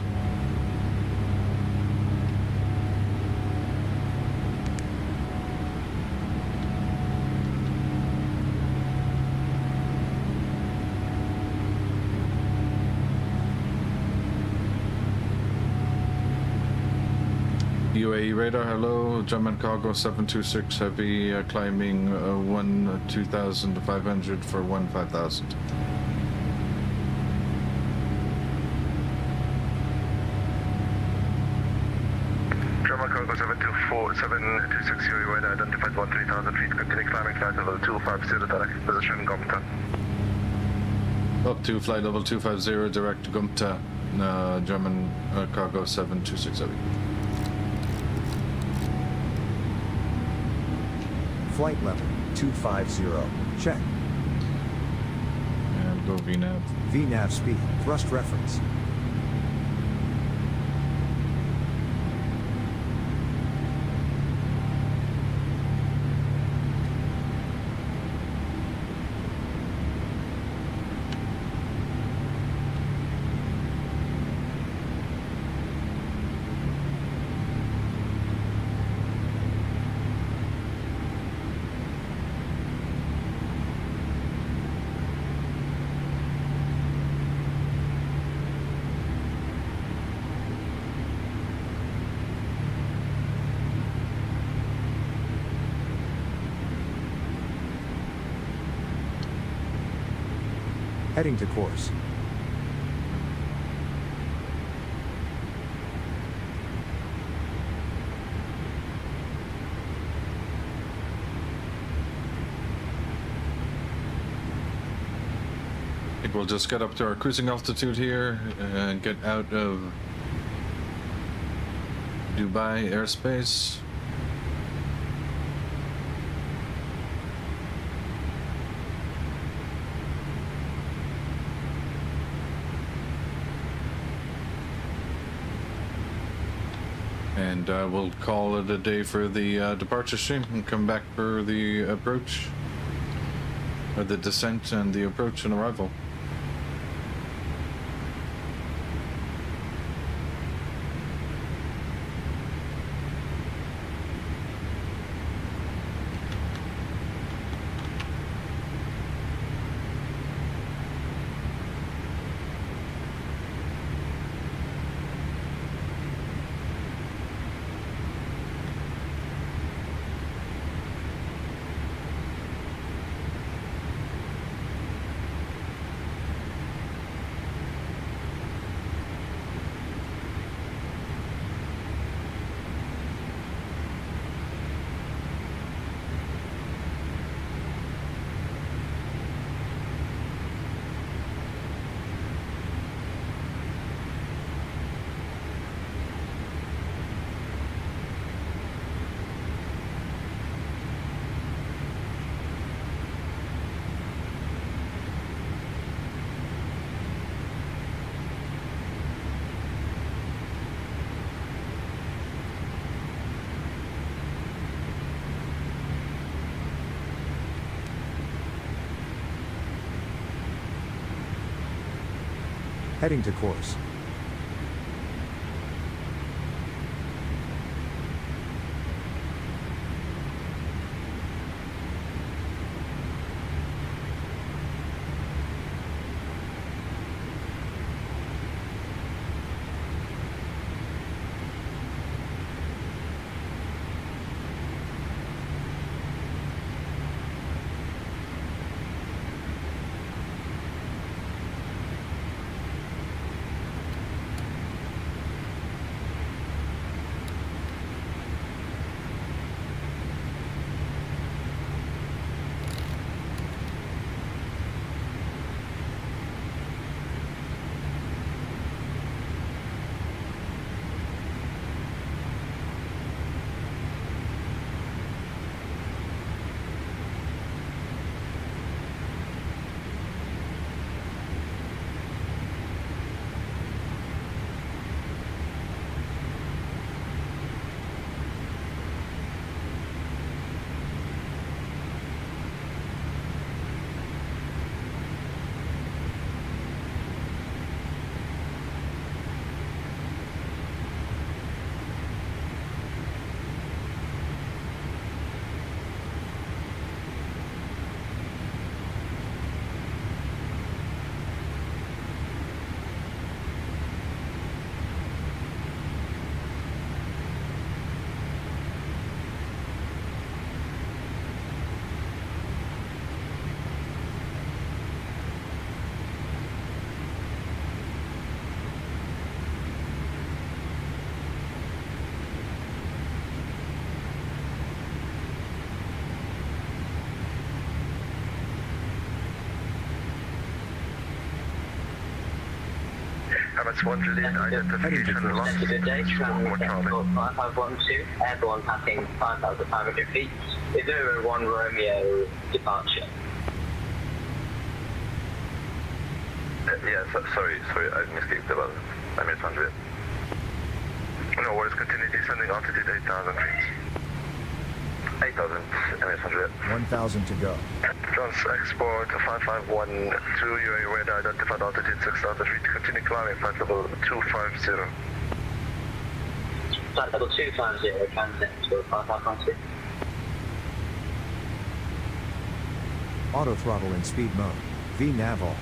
UAE radar, hello, German Cargo 726 Heavy, climbing 2,500 for 5,000. German Cargo 726 UAE radar identified 13,000 feet. Continue climbing flight level 250 direct position Gomta. Up to flight level 250, direct Gumta, German Cargo 726 Heavy. Flight level 250. Check. And go VNAV. VNAV speed. Thrust reference. Heading to course. I think we'll just get up to our cruising altitude here and get out of Dubai airspace. And we'll call it a day for the departure stream and come back for the approach, or the descent and the approach and arrival. Heading to course. That's one lead identification lost. That's a good day. More traffic. 5512, airborne passing 5,500 feet. 01 Romeo departure. Yeah, sorry, I misclicked about it. I misfound it. No worries, continue descending altitude 8,000 feet. 8,000, I misfound it. 1,000 to go. Trans export 5512, UA radar identified altitude 6,000 feet. Continue climbing, flight level 250. Flight level 250, transit to 5512. Auto throttle in speed mode. VNav alt.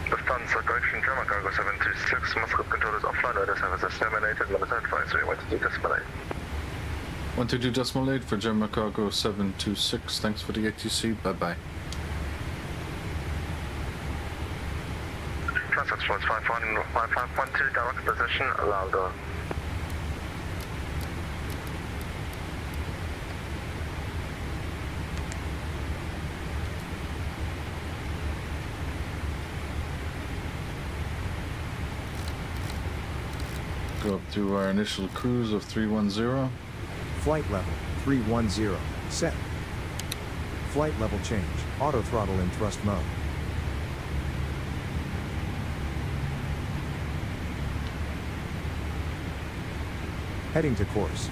Lufthansa correction, German cargo 726, Moscow control is offline, radar service is terminated, Minnesota advisory, 122.8. 122.8 for German Cargo 726. Thanks for the ATC. Bye-bye. Transit flights 5512, direct position, allow door. Go up to our initial cruise of 310. Flight level 310. Set. Flight level change. Auto throttle in thrust mode. Heading to course.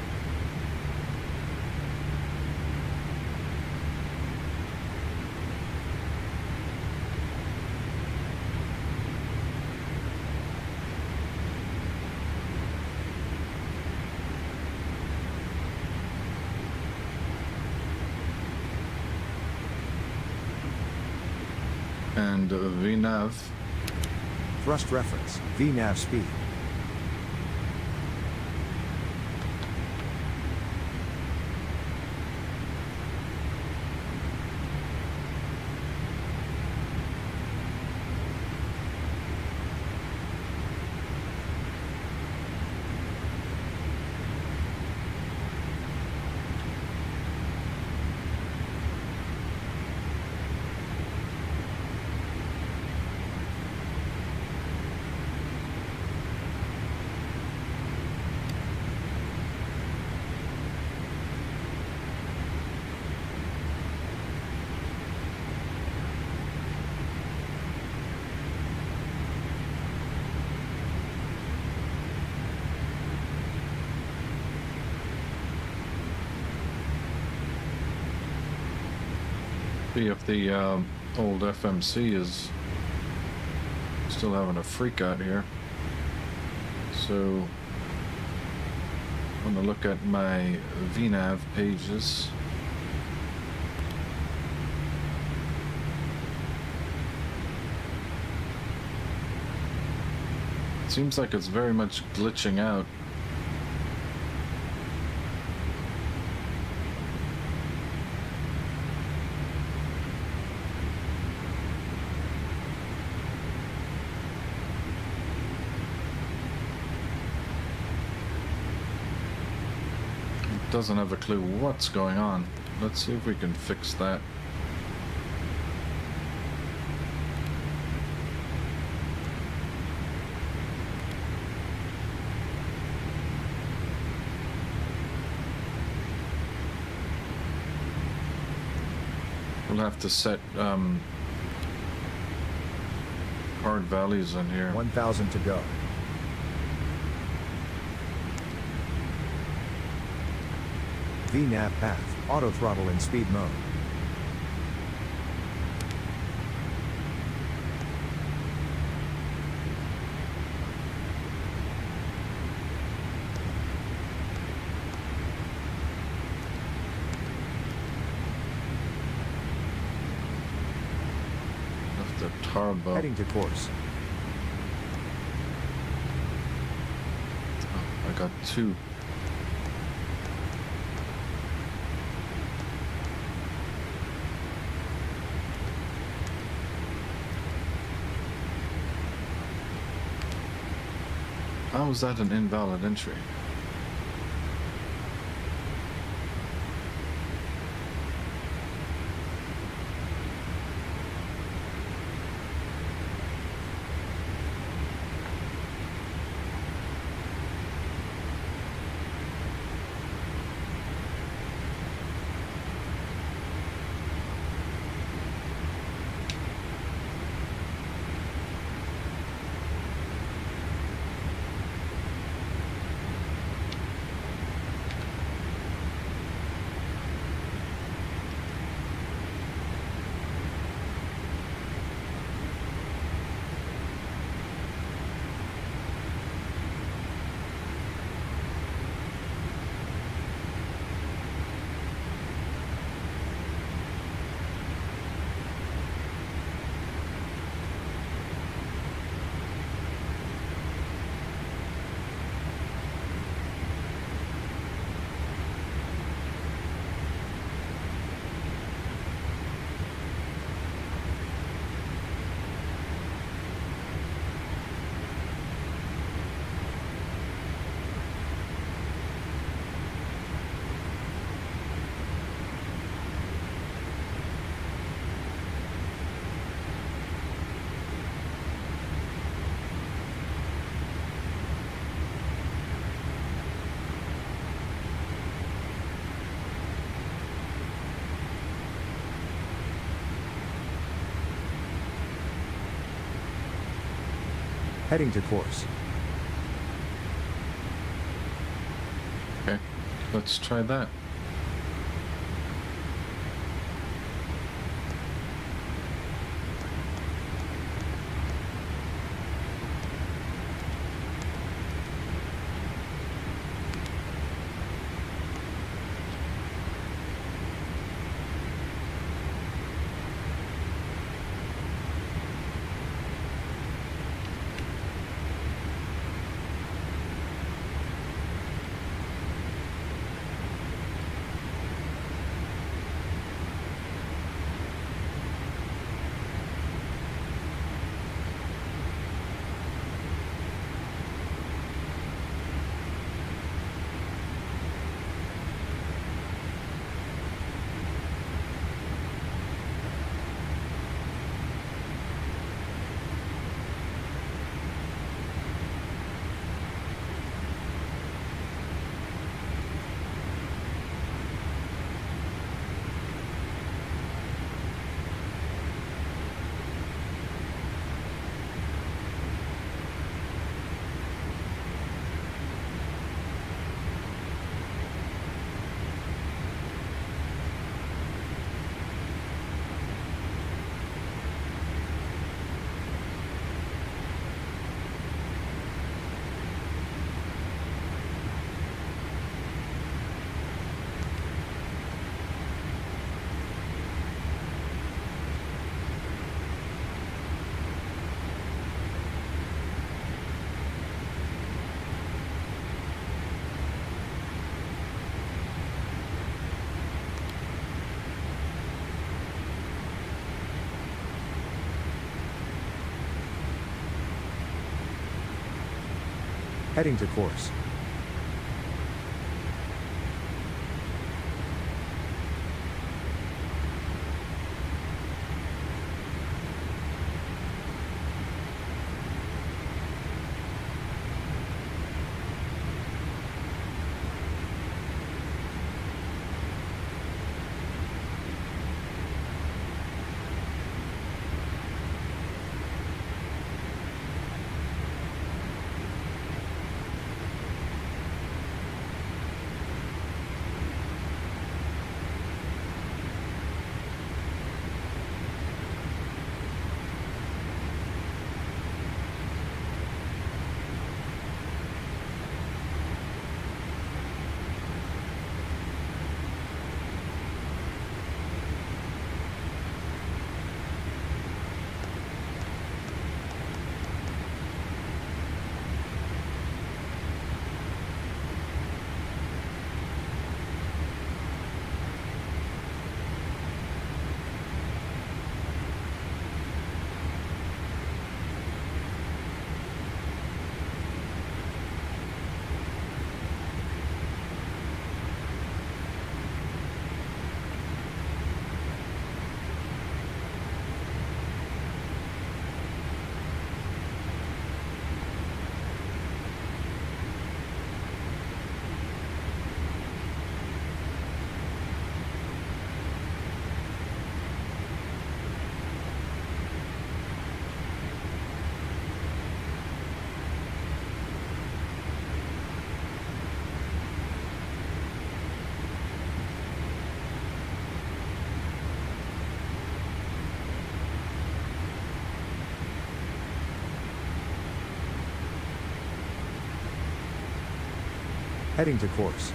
And VNav. Thrust reference. VNav speed. See if the old FMC is still having a freak out here. So I'm gonna look at my VNav pages. It seems like it's very much glitching out. Doesn't have a clue what's going on. Let's see if we can fix that. We'll have to set hard values in here. 1,000 to go. VNav path, auto throttle in speed mode. Left the turbo. Heading to course. Oh, I got two. How is that an invalid entry? Heading to course. Okay, let's try that. Heading to course. Heading to course.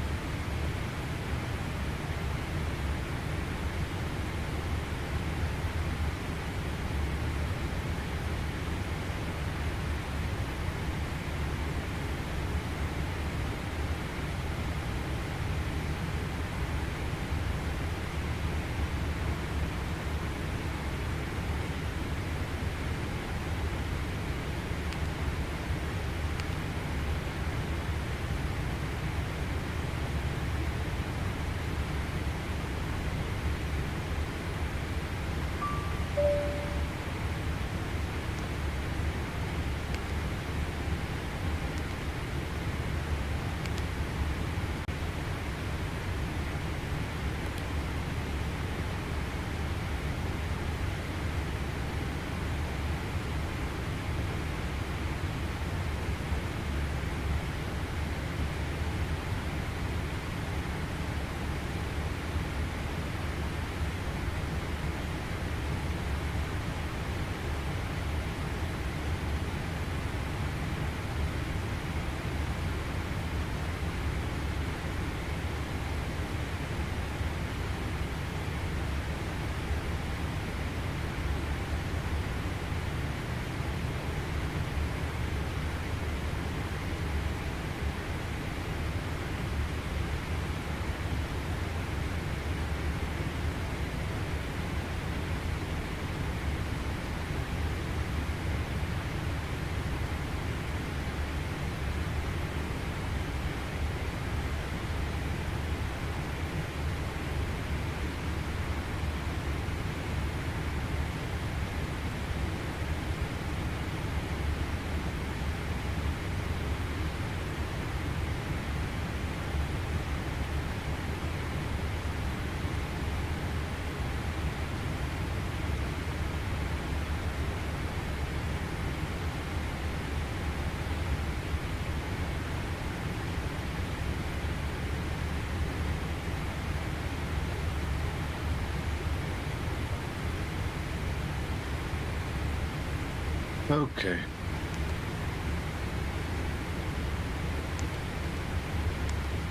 Okay.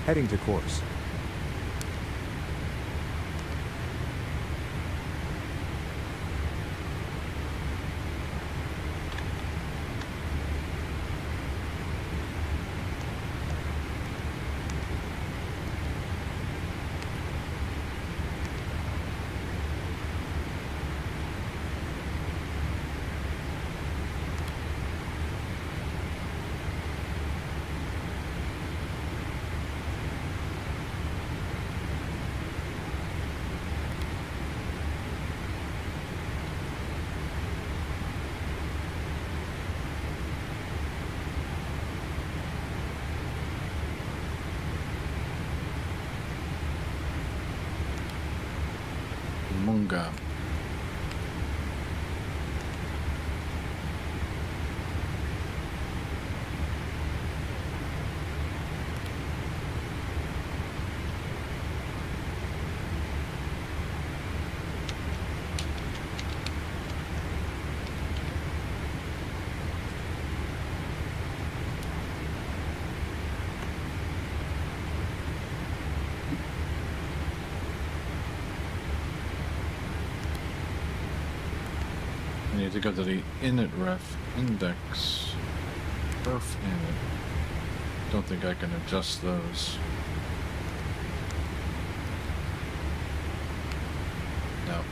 Heading to course. God. I need to go to the init ref index. Perf init. Don't think I can adjust those. No.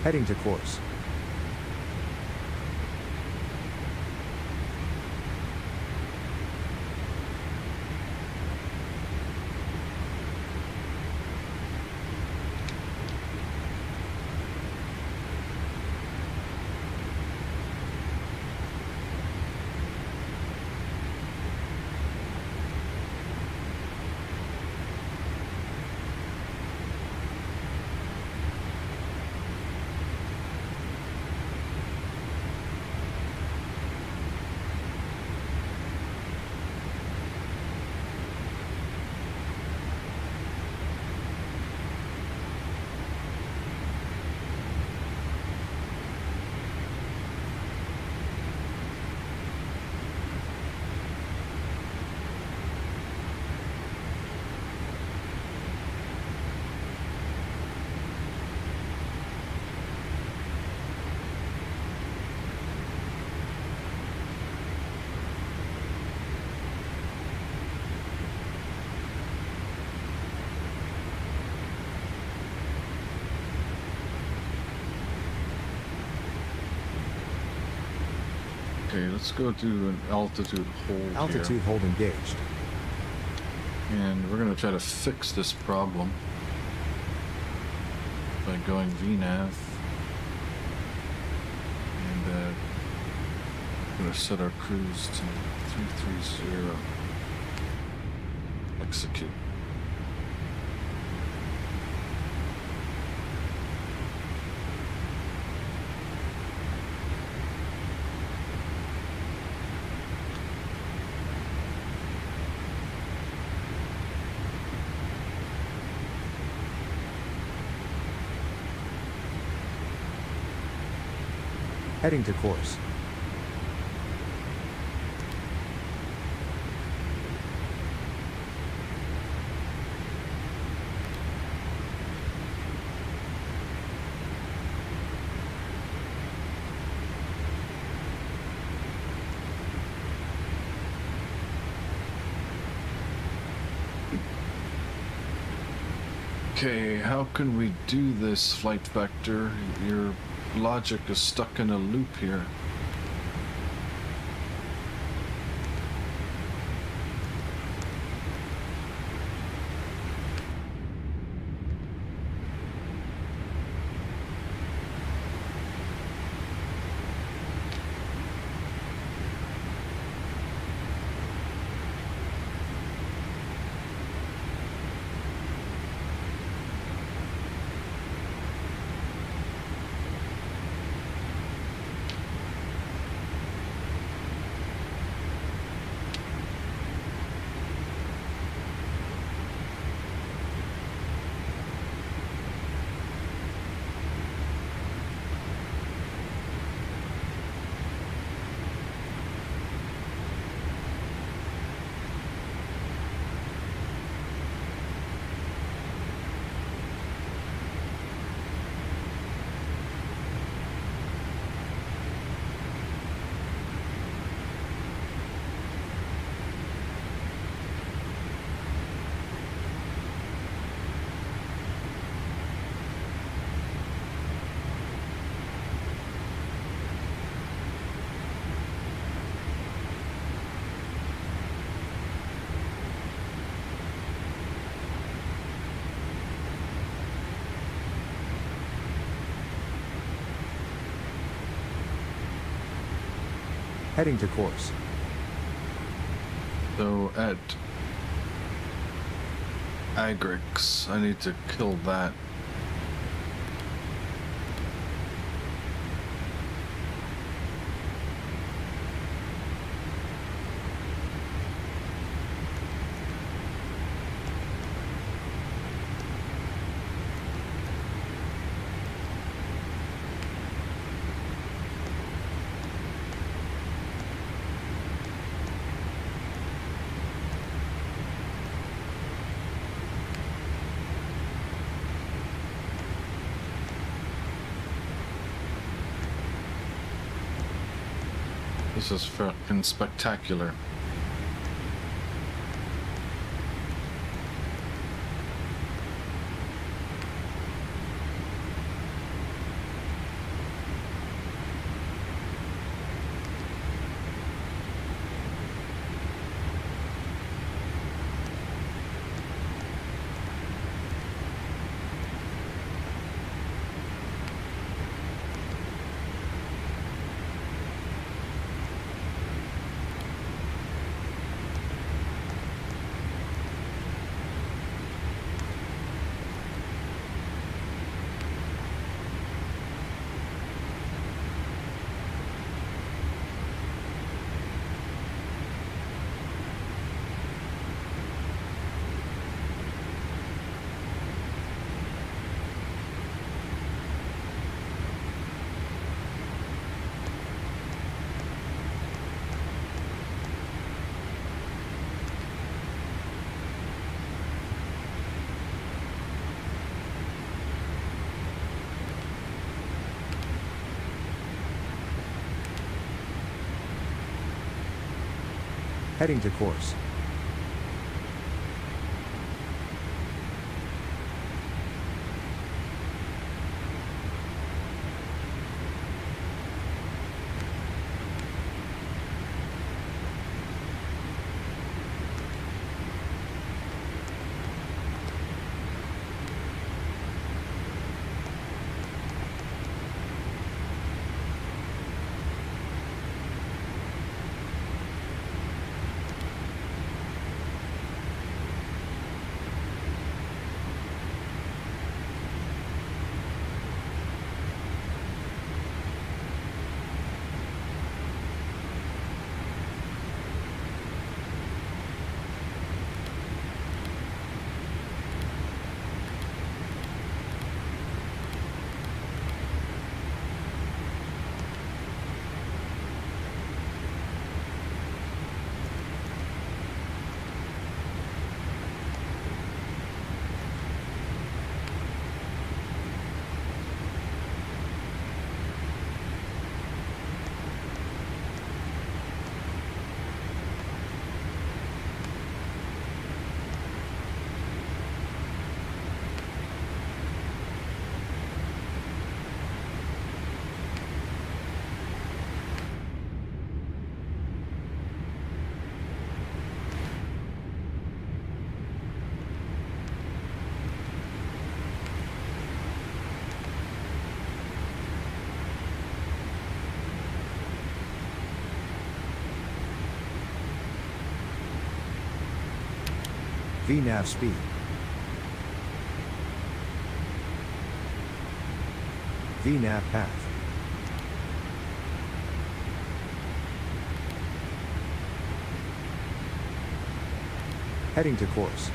Heading to course. Okay, let's go to an altitude hold Altitude hold engaged. here. And we're going to try to fix this problem by going VNAV. And we're going to set our cruise to 330. Execute. Heading to course. Okay, how can we do this, FlightFactor? Your logic is stuck in a loop here. Heading to course. So at Agrix, I need to kill that. This is fucking spectacular. Heading to course. VNAV speed. VNAV path. Heading to course.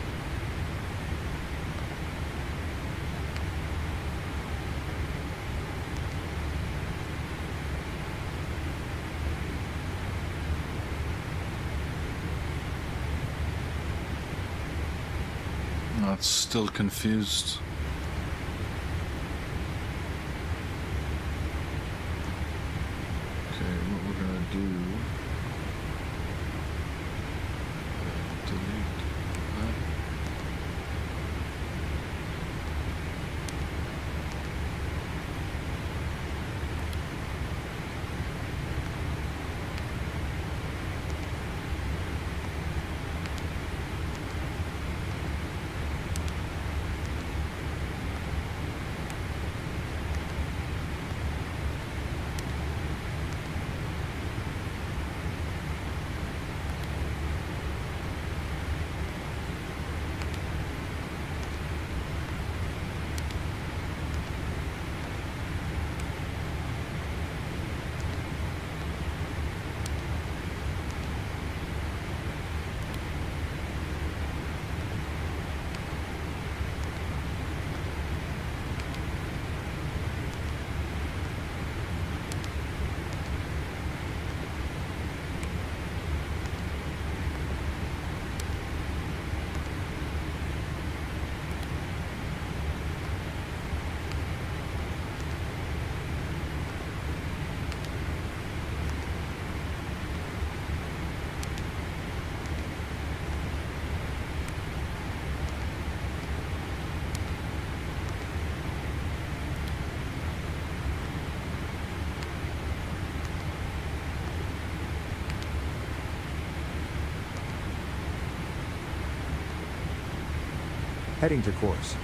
Not still confused. Okay, what we're gonna do? Delete that. Heading to course.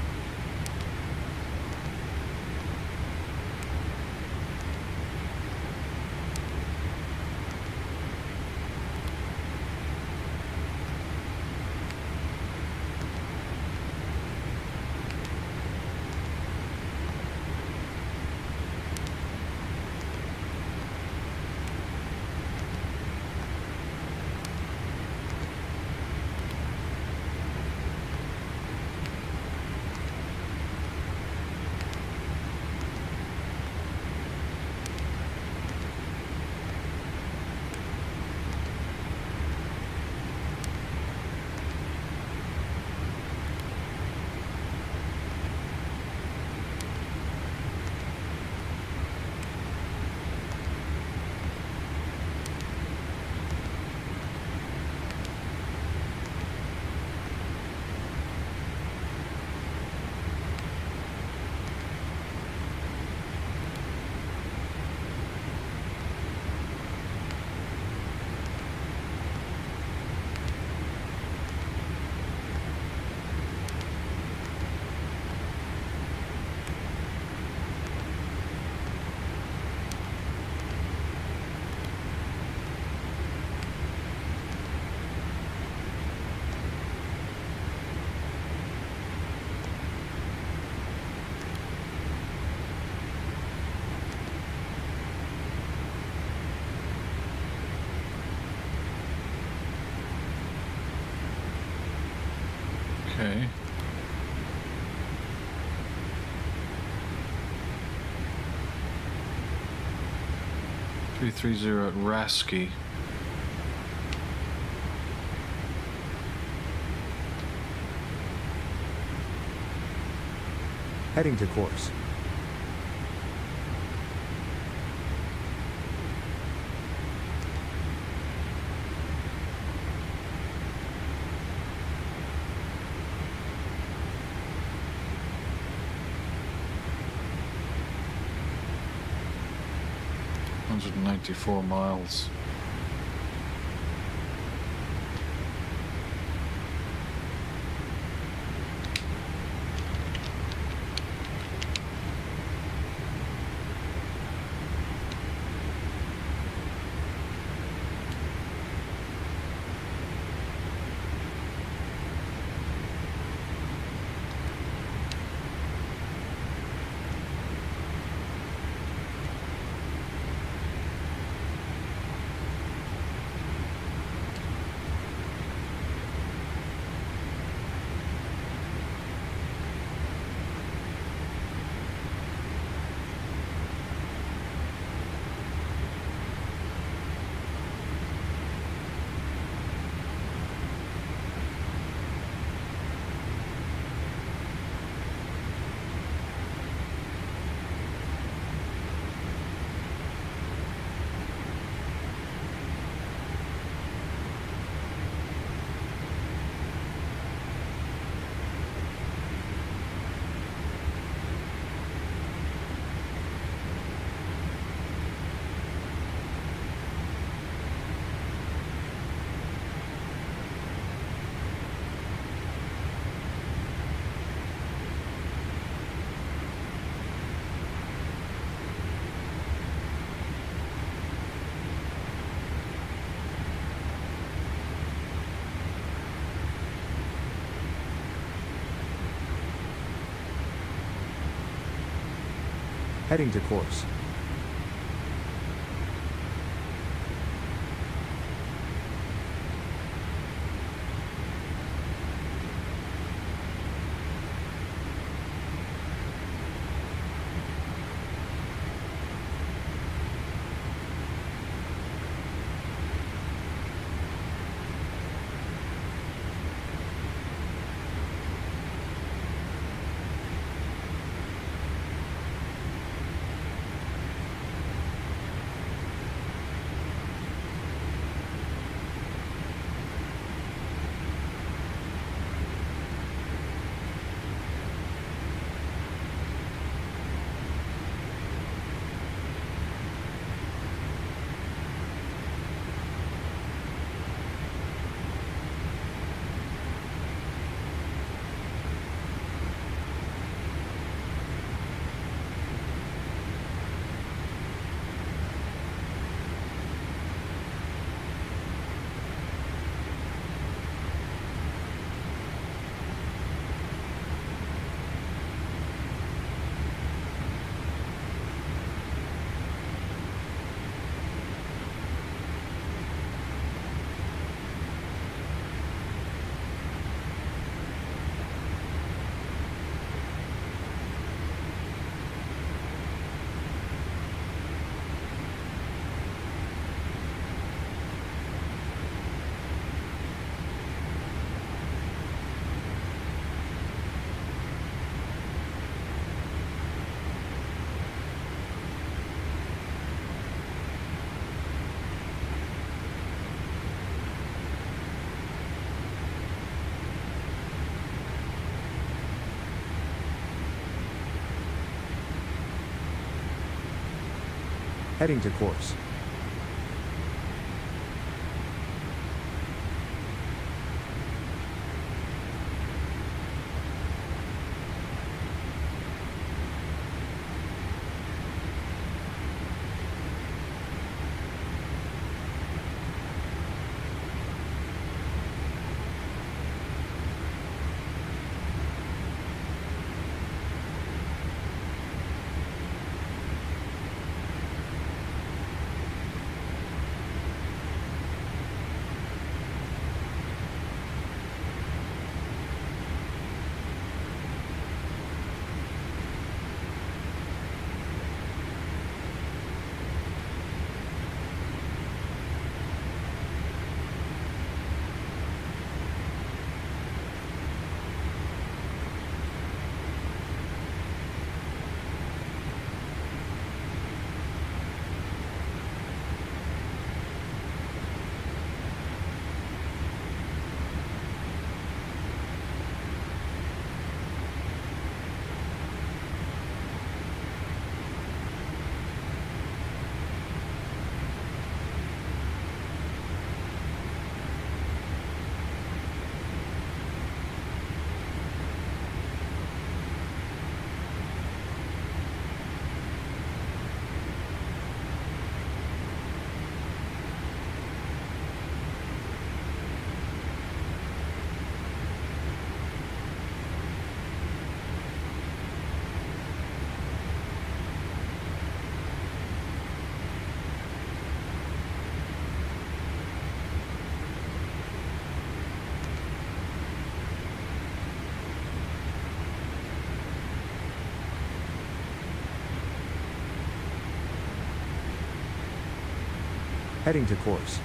Okay. .330 at Rasky. Heading to course. .194 miles. Heading to course. Heading to course. Heading to course.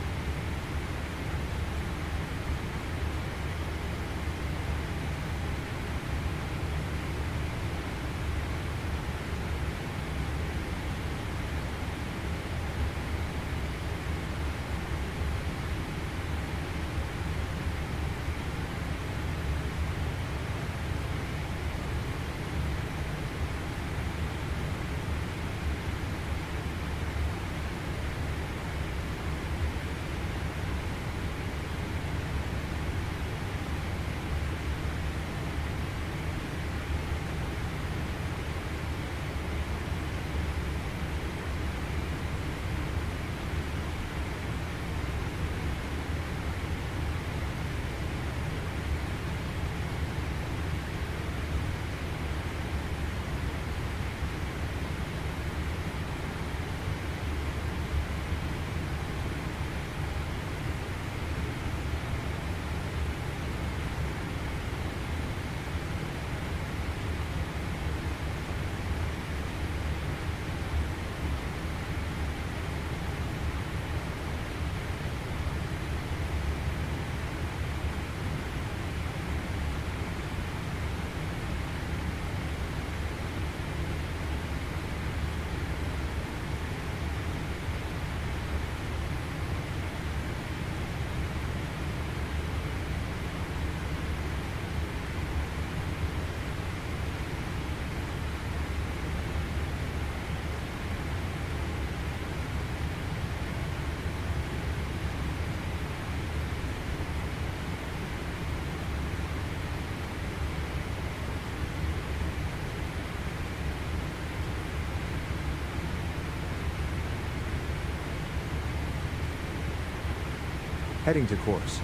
Heading to course.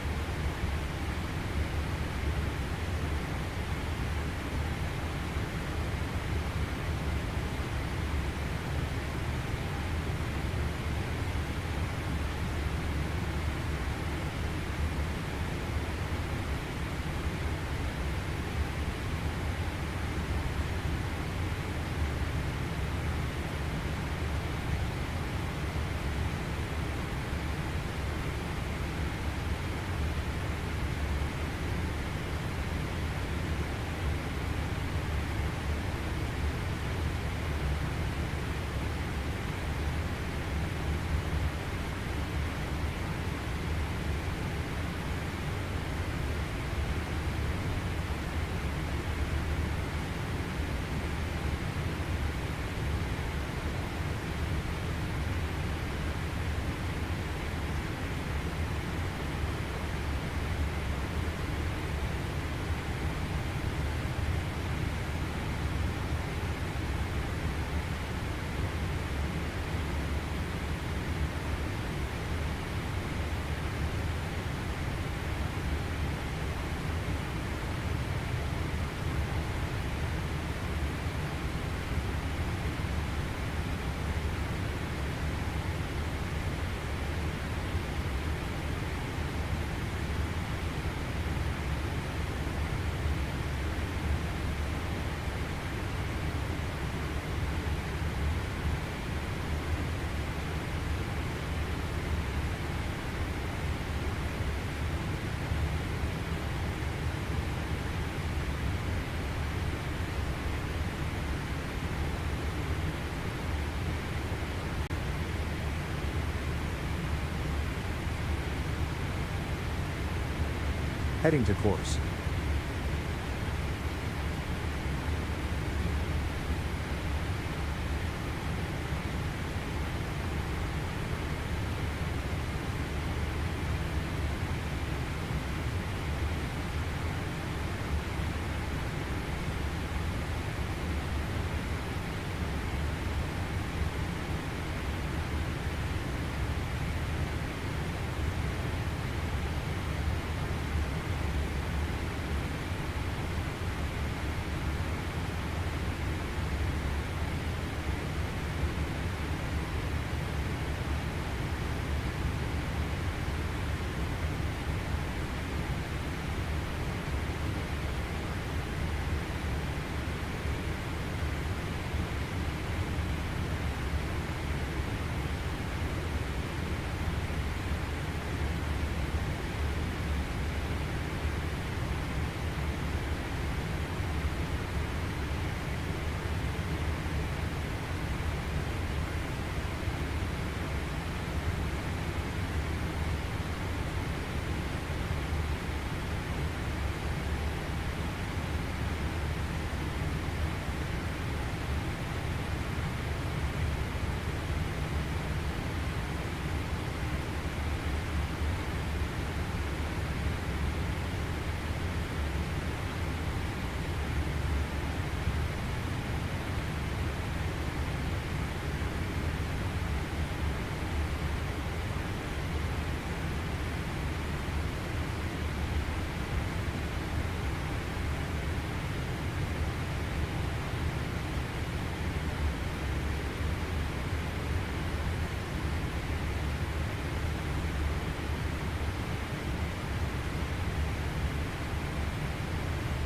Heading to course.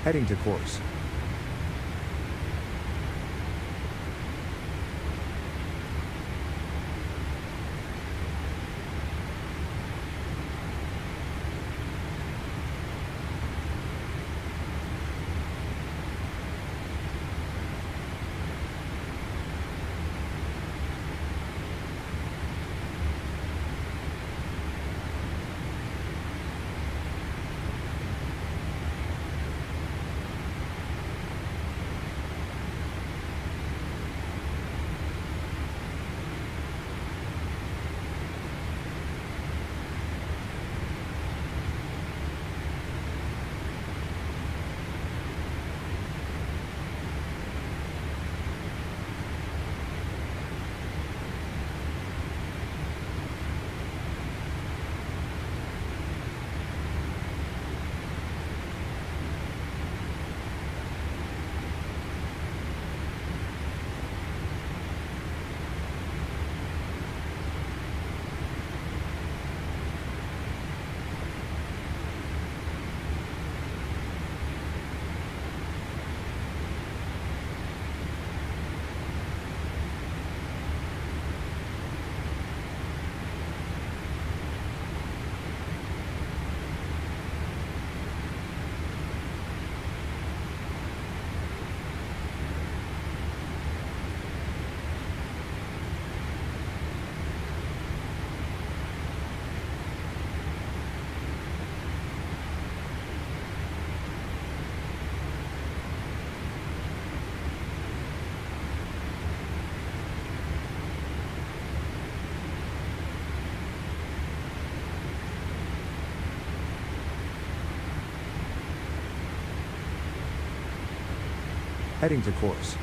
Heading to course. Heading to course.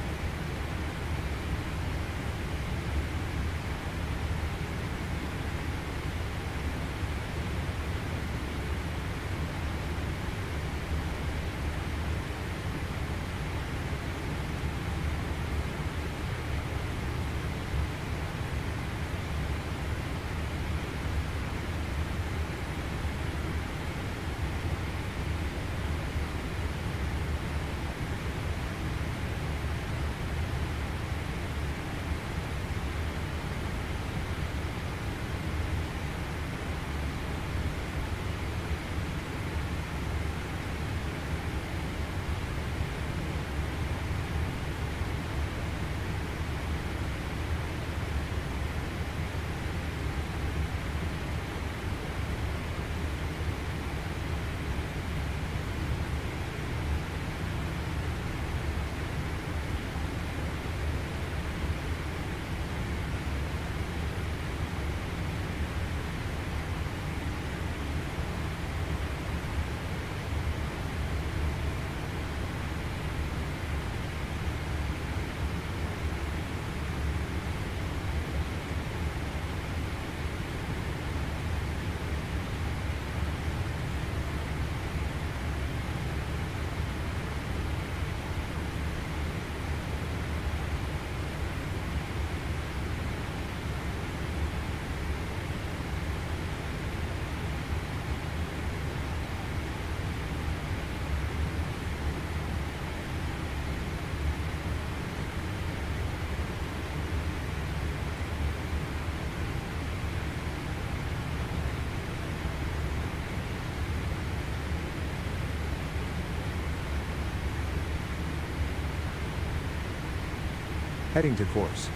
Heading to course.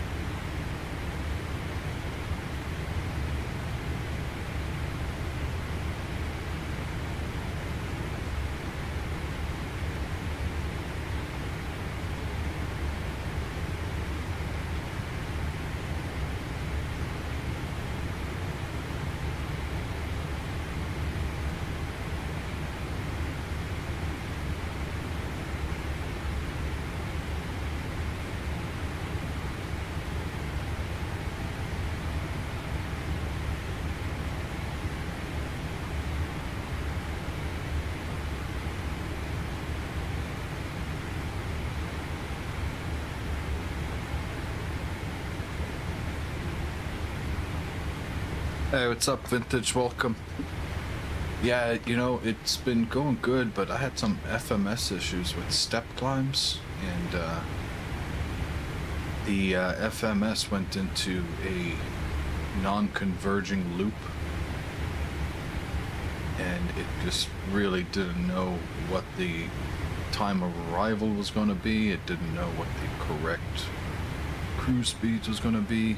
Hey, what's up, Vintage? Welcome. Yeah, you know, it's been going good, but I had some FMS issues with step climbs, and the FMS went into a non-converging loop, and it just really didn't know what the time of arrival was going to be. It didn't know what the correct cruise speed was going to be.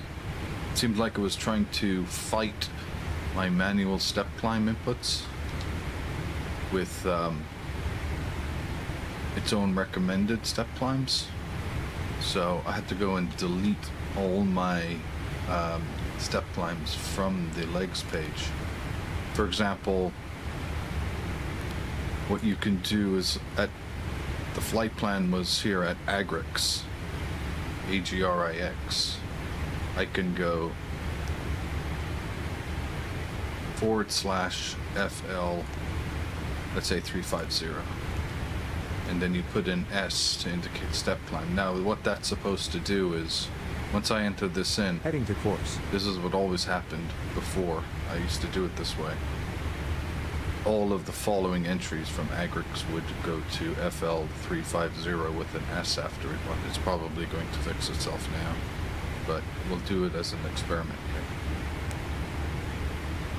Seemed like it was trying to fight my manual step climb inputs with its own recommended step climbs. So I had to go and delete all my step climbs from the legs page. For example, what you can do is the flight plan was here at Agrix, AGRIX. I can go /FL, let's say 350, and then you put in S to indicate step climb. Now what that's supposed to do is, once I enter this in, Heading to course. this is what always happened before. I used to do it this way. All of the following entries from Agrix would go to FL 350 with an S after it. Well, it's probably going to fix itself now, but we'll do it as an experiment here.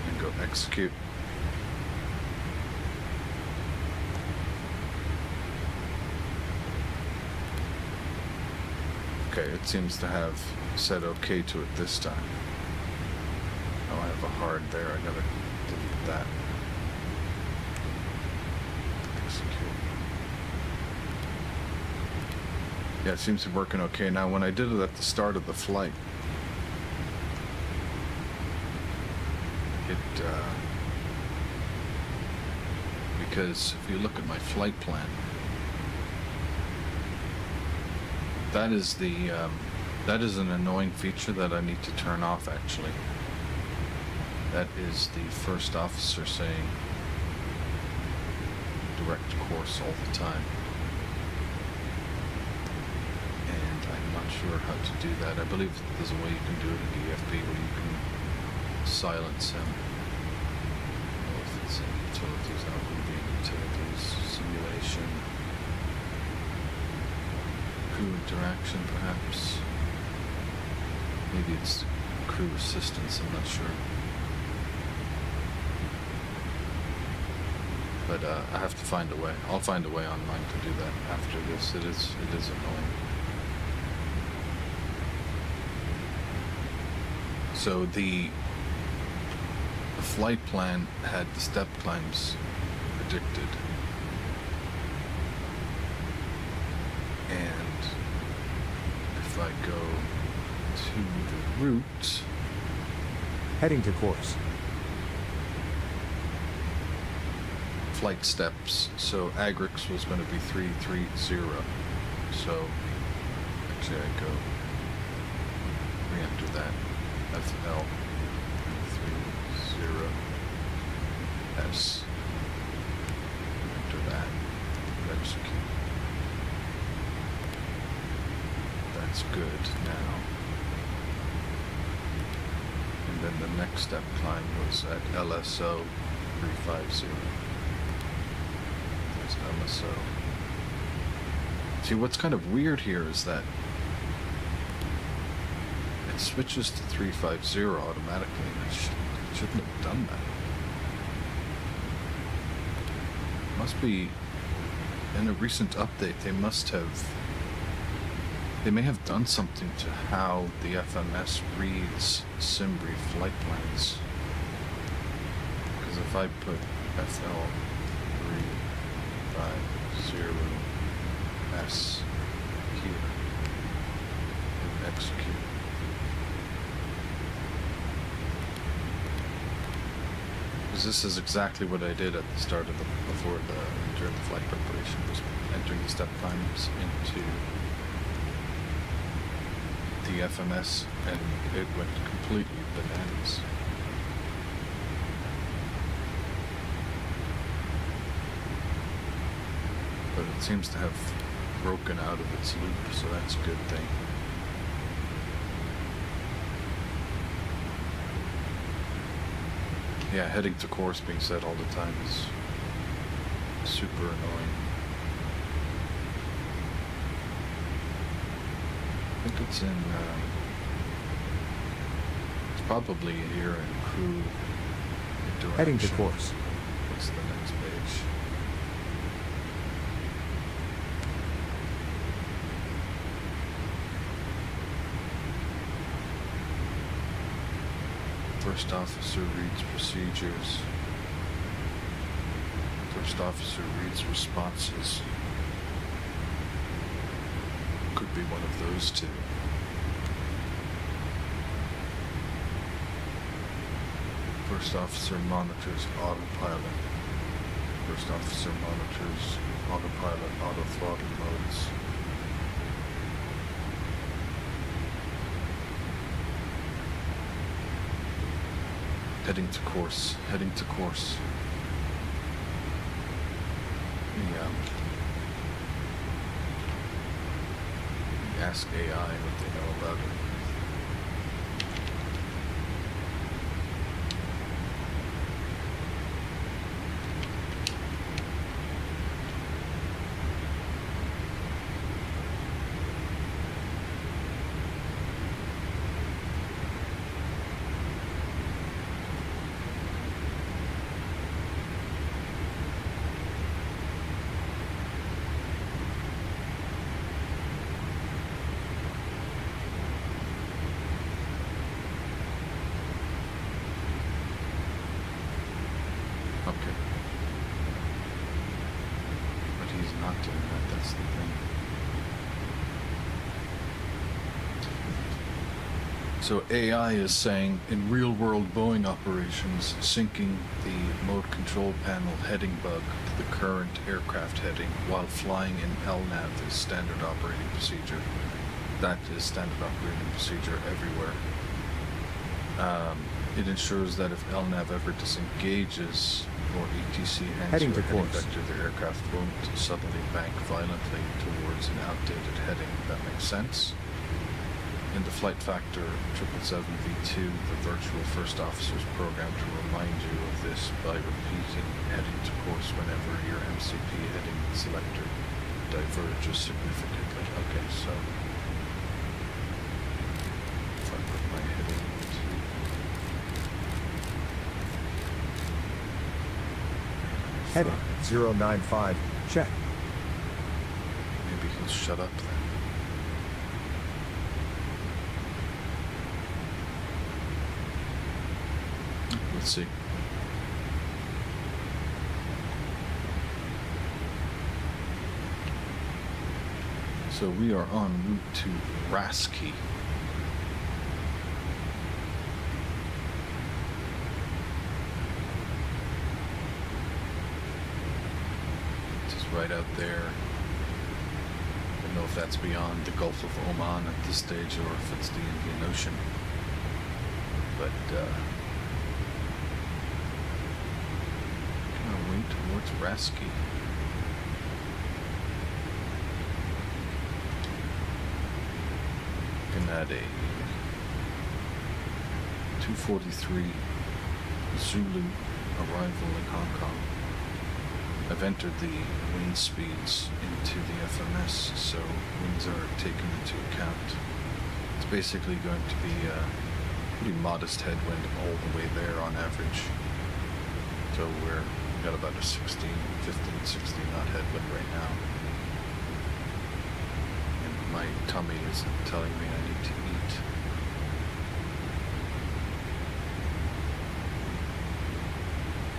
And go execute. Okay, it seems to have said okay to it this time. Oh, I have a hard there. I gotta delete that. Execute. Yeah, it seems to be working okay. Now, when I did it at the start of the flight, because if you look at my flight plan, that is an annoying feature that I need to turn off, actually. That is the first officer saying direct course all the time. And I'm not sure how to do that. I believe there's a way you can do it in the EFB where you can silence him. Well, if it's in utilities, that would be in utilities, simulation, crew interaction, perhaps. Maybe it's crew assistance, I'm not sure. But I have to find a way. I'll find a way online to do that after this. It is annoying. So the flight plan had the step climbs predicted. And if I go to the route, Heading to course. flight steps, so Agrix was going to be 330. So actually I go re-enter that FL 330S. Enter that. Execute. That's good now. And then the next step climb was at LSO 350. There's LSO. See, what's kind of weird here is that it switches to 350 automatically, and it shouldn't have done that. Must be in a recent update. They must have They may have done something to how the FMS reads SimBrief flight plans. Because if I put FL350S here and execute, because this is exactly what I did at the start of during the flight preparation, was entering the step times into the FMS, and it went completely bananas. But it seems to have broken out of its loop, so that's a good thing. Yeah, heading to course being said all the time is super annoying. I think it's in, it's probably here in crew direction. Heading to course. What's the next page? First officer reads procedures. First officer reads responses. Could be one of those two. First officer monitors autopilot. First officer monitors autopilot, auto throttle modes. Heading to course, heading to course. Yeah. Ask AI what they know about it. Okay. But he's not doing that, that's the thing. So AI is saying, in real-world Boeing operations, syncing the mode control panel heading bug to the current aircraft heading while flying in LNAV is standard operating procedure. That is standard operating procedure everywhere. It ensures that if LNAV ever disengages or ATC hands Heading your to heading course. vector, the aircraft won't suddenly bank violently towards an outdated heading. That makes sense. In the FlightFactor 777V2, the virtual first officer is programmed to remind you of this by repeating heading to course whenever your MCP heading selector diverges significantly. Okay, so if I put my heading to Heading 095. Check. maybe he'll shut up then. Let's see. So we are en route to Rasky. Just right out there. I don't know if that's beyond the Gulf of Oman at this stage or if it's the Indian Ocean. But wing towards Rasky. Looking at a 243 Zulu arrival in Hong Kong. I've entered the wind speeds into the FMS, so winds are taken into account. It's basically going to be a pretty modest headwind all the way there on average. So we've got about a 16 knot headwind right now. And my tummy is telling me I need to eat.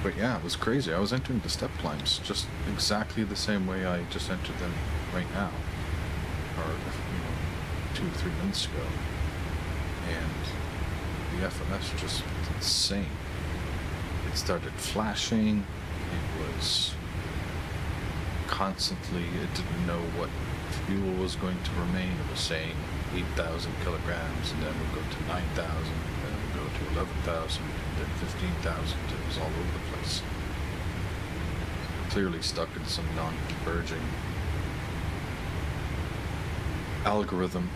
But yeah, it was crazy. I was entering the step climbs just exactly the same way I just entered them right now, or 2 or 3 minutes ago, and the FMS just insane. It started flashing. It was constantly. It didn't know what fuel was going to remain. It was saying 8,000 kilograms, and then we'll go to 9,000, and then we'll go to 11,000, and then 15,000. It was all over the place. Clearly stuck in some non-converging algorithm.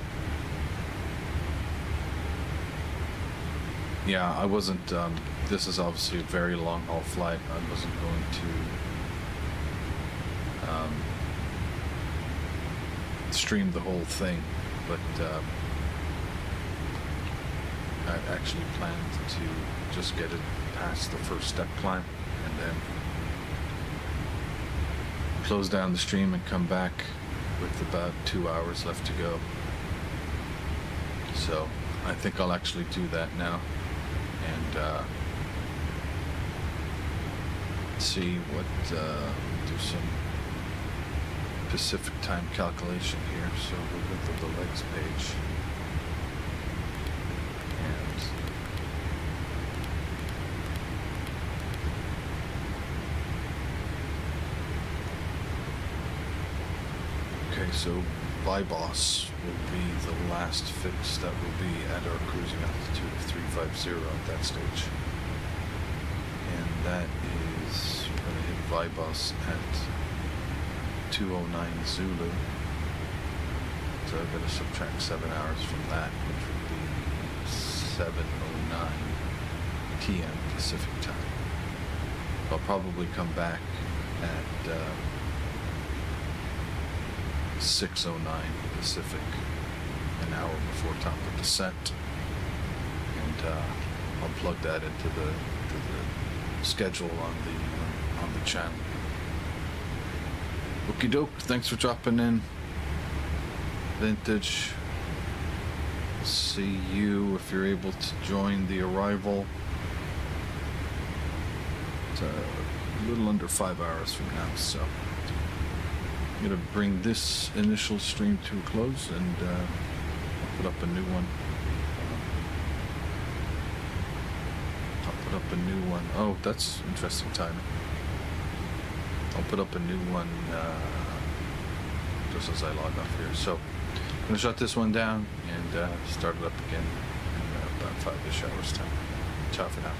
Yeah, I wasn't, this is obviously a very long haul flight. I wasn't going to stream the whole thing, but I actually planned to just get it past the first step climb and then close down the stream and come back with about 2 hours left to go. So I think I'll actually do that now and see what, do some Pacific time calculation here. So we'll go to the legs page and okay, so Byboss will be the last fix that will be at our cruising altitude of 350 at that stage. And that is, we're going to hit Byboss at 209 Zulu. So I've got to subtract 7 hours from that, which would be 709 PM Pacific time. I'll probably come back at 6:09 Pacific, an hour before top of descent, and I'll plug that into the schedule on the channel. Okie doke, thanks for dropping in, Vintage. See you if you're able to join the arrival. It's a little under 5 hours from now, so I'm gonna bring this initial stream to a close and I'll put up a new one. Oh, that's interesting timing. I'll put up a new one just as I log off here. So I'm gonna shut this one down and start it up again in about 5-ish hours time. Ciao for now.